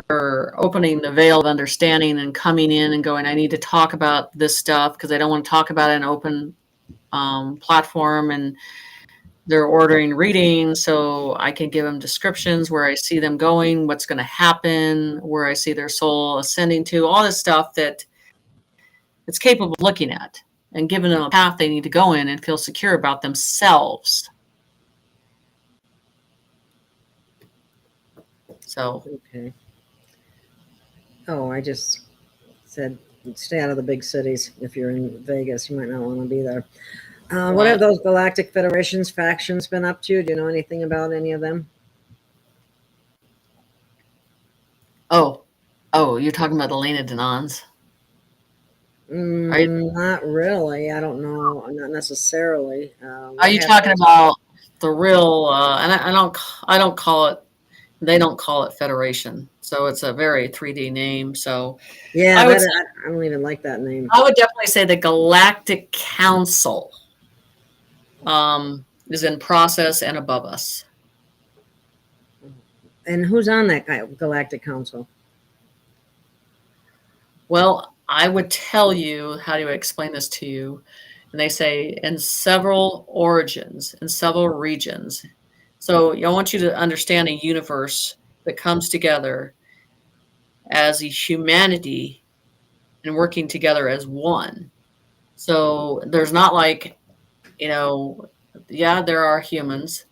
are opening the veil of understanding and coming in and going, I need to talk about this stuff because I don't want to talk about it in an open platform, and they're ordering readings so I can give them descriptions where I see them going, what's going to happen, where I see their soul ascending to, all this stuff that it's capable of looking at and giving them a path they need to go in and feel secure about themselves. So, Okay. Oh, I just said stay out of the big cities. If you're in Vegas, you might not want to be there. What have those galactic federations factions been up to? Do you know anything about any of them? oh, you're talking about the Lena Denons? Not really. I don't know. Not necessarily. Are you talking about the real? And I don't call it. They don't call it Federation, so it's a very 3D name. So Yeah, I don't even like that name. I would definitely say the Galactic Council is in process and above us. And who's on that Galactic Council? Well, I would tell you how to explain this to you. And they say in several origins, in several regions. So I want you to understand a universe that comes together as a humanity and working together as one. So there's not like, yeah, there are humans,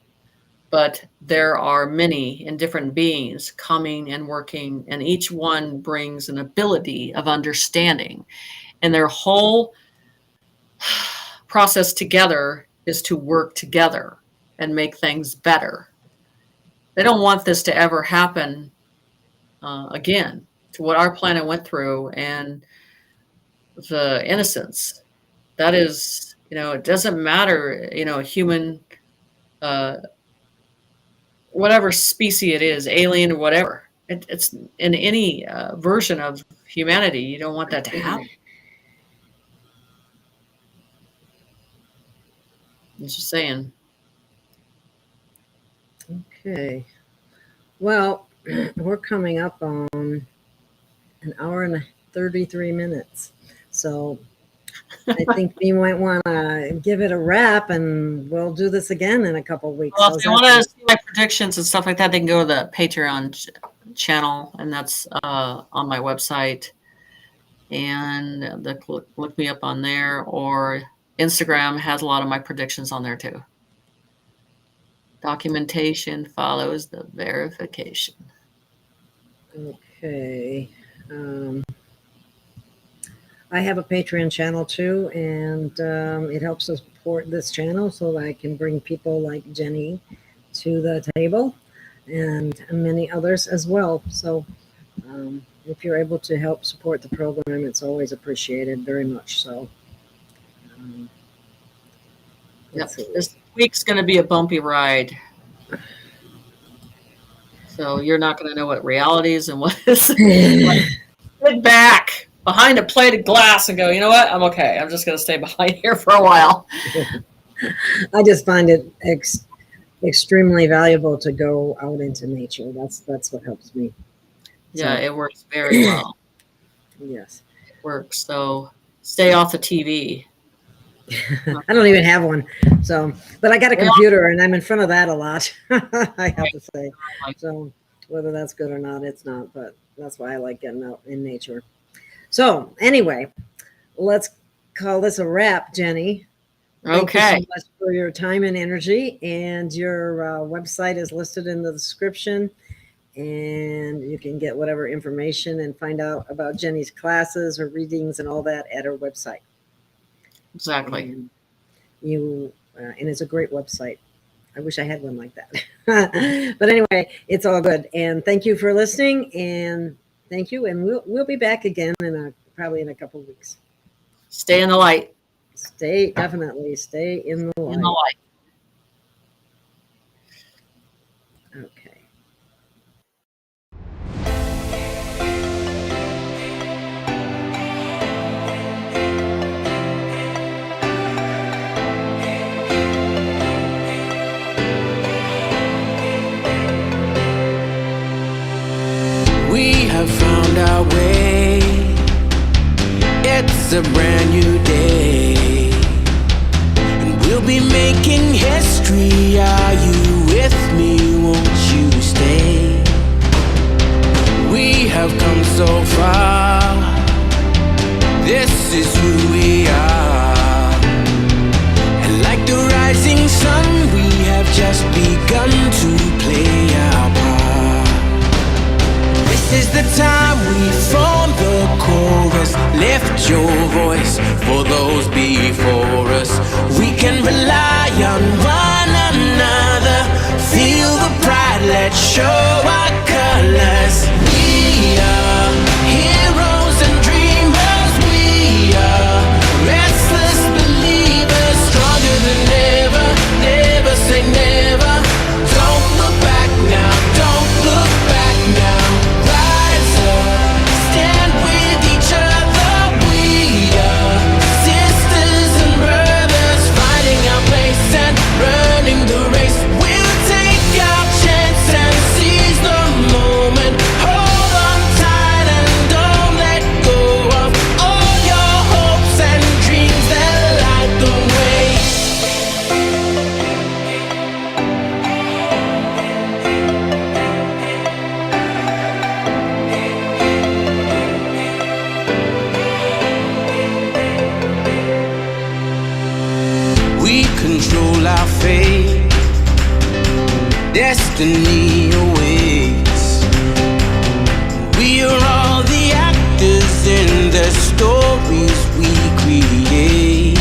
but there are many and different beings coming and working, and each one brings an ability of understanding. And their whole process together is to work together and make things better. They don't want this to ever happen again, to what our planet went through and the innocence. That is, it doesn't matter, human, whatever species it is, alien or whatever. It's in any version of humanity. You don't want that to happen. I'm just saying. Okay. Well, we're coming up on an hour and 33 minutes. So I think we might want to give it a wrap, and we'll do this again in a couple of weeks. Well, if they want to see my predictions and stuff like that, they can go to the Patreon channel, and that's on my website. And look me up on there, or Instagram has a lot of my predictions on there too. Documentation follows the verification. Okay. I have a Patreon channel too, and it helps us support this channel so that I can bring people like Jenny to the table and many others as well. So if you're able to help support the program, it's always appreciated very much. So yep. This week's going to be a bumpy ride. So you're not going to know what reality is and what is. Sit back behind a plated glass and go, you know what? I'm okay. I'm just going to stay behind here for a while. I just find it extremely valuable to go out into nature. That's what helps me. Yeah, it works very well. Yes. It works. So stay off the TV. I don't even have one. So, but I got a computer and I'm in front of that a lot. I have to say. So whether that's good or not, it's not, but that's why I like getting out in nature. So anyway, let's call this a wrap, Jenny. Thank you so much for your time and energy, and your website is listed in the description, and you can get whatever information and find out about Jenny's classes or readings and all that at her website. Exactly. And it's a great website. I wish I had one like that. But anyway, it's all good. And thank you for listening. And thank you. And we'll be back again probably in a couple of weeks. Stay in the light. Definitely stay in the light. In the light. Okay. a brand new day, and we'll be making history. Are you with me? Won't you stay? We have come so far. This is who we are, and like the rising sun, we have just begun to play our part. This is the time we form the chorus. Lift your voice for those before us. We can rely on one another. Feel the pride, let's show our colors. We are heroes and dreamers. We are restless believers, stronger than ever. Never say never. Don't look back now, don't look back now. Rise up, stand with each other. We are sisters and brothers, finding our place and running the race. We'll take our chance and seize the moment. Hold on tight and don't let go of all your hopes and dreams that light the way. We control our fate. Destiny awaits. We are all the actors in the stories we create.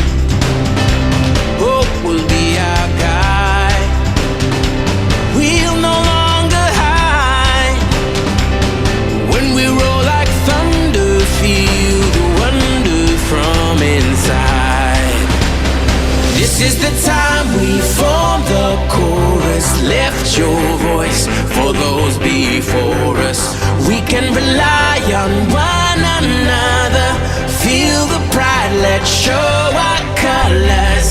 Hope will be our guide. We'll no longer hide. When we roll like thunder, feel the wonder from inside. This is the time we form the chorus. Lift your voice for those before us. We can rely on one another. Feel the pride, let's show our colors.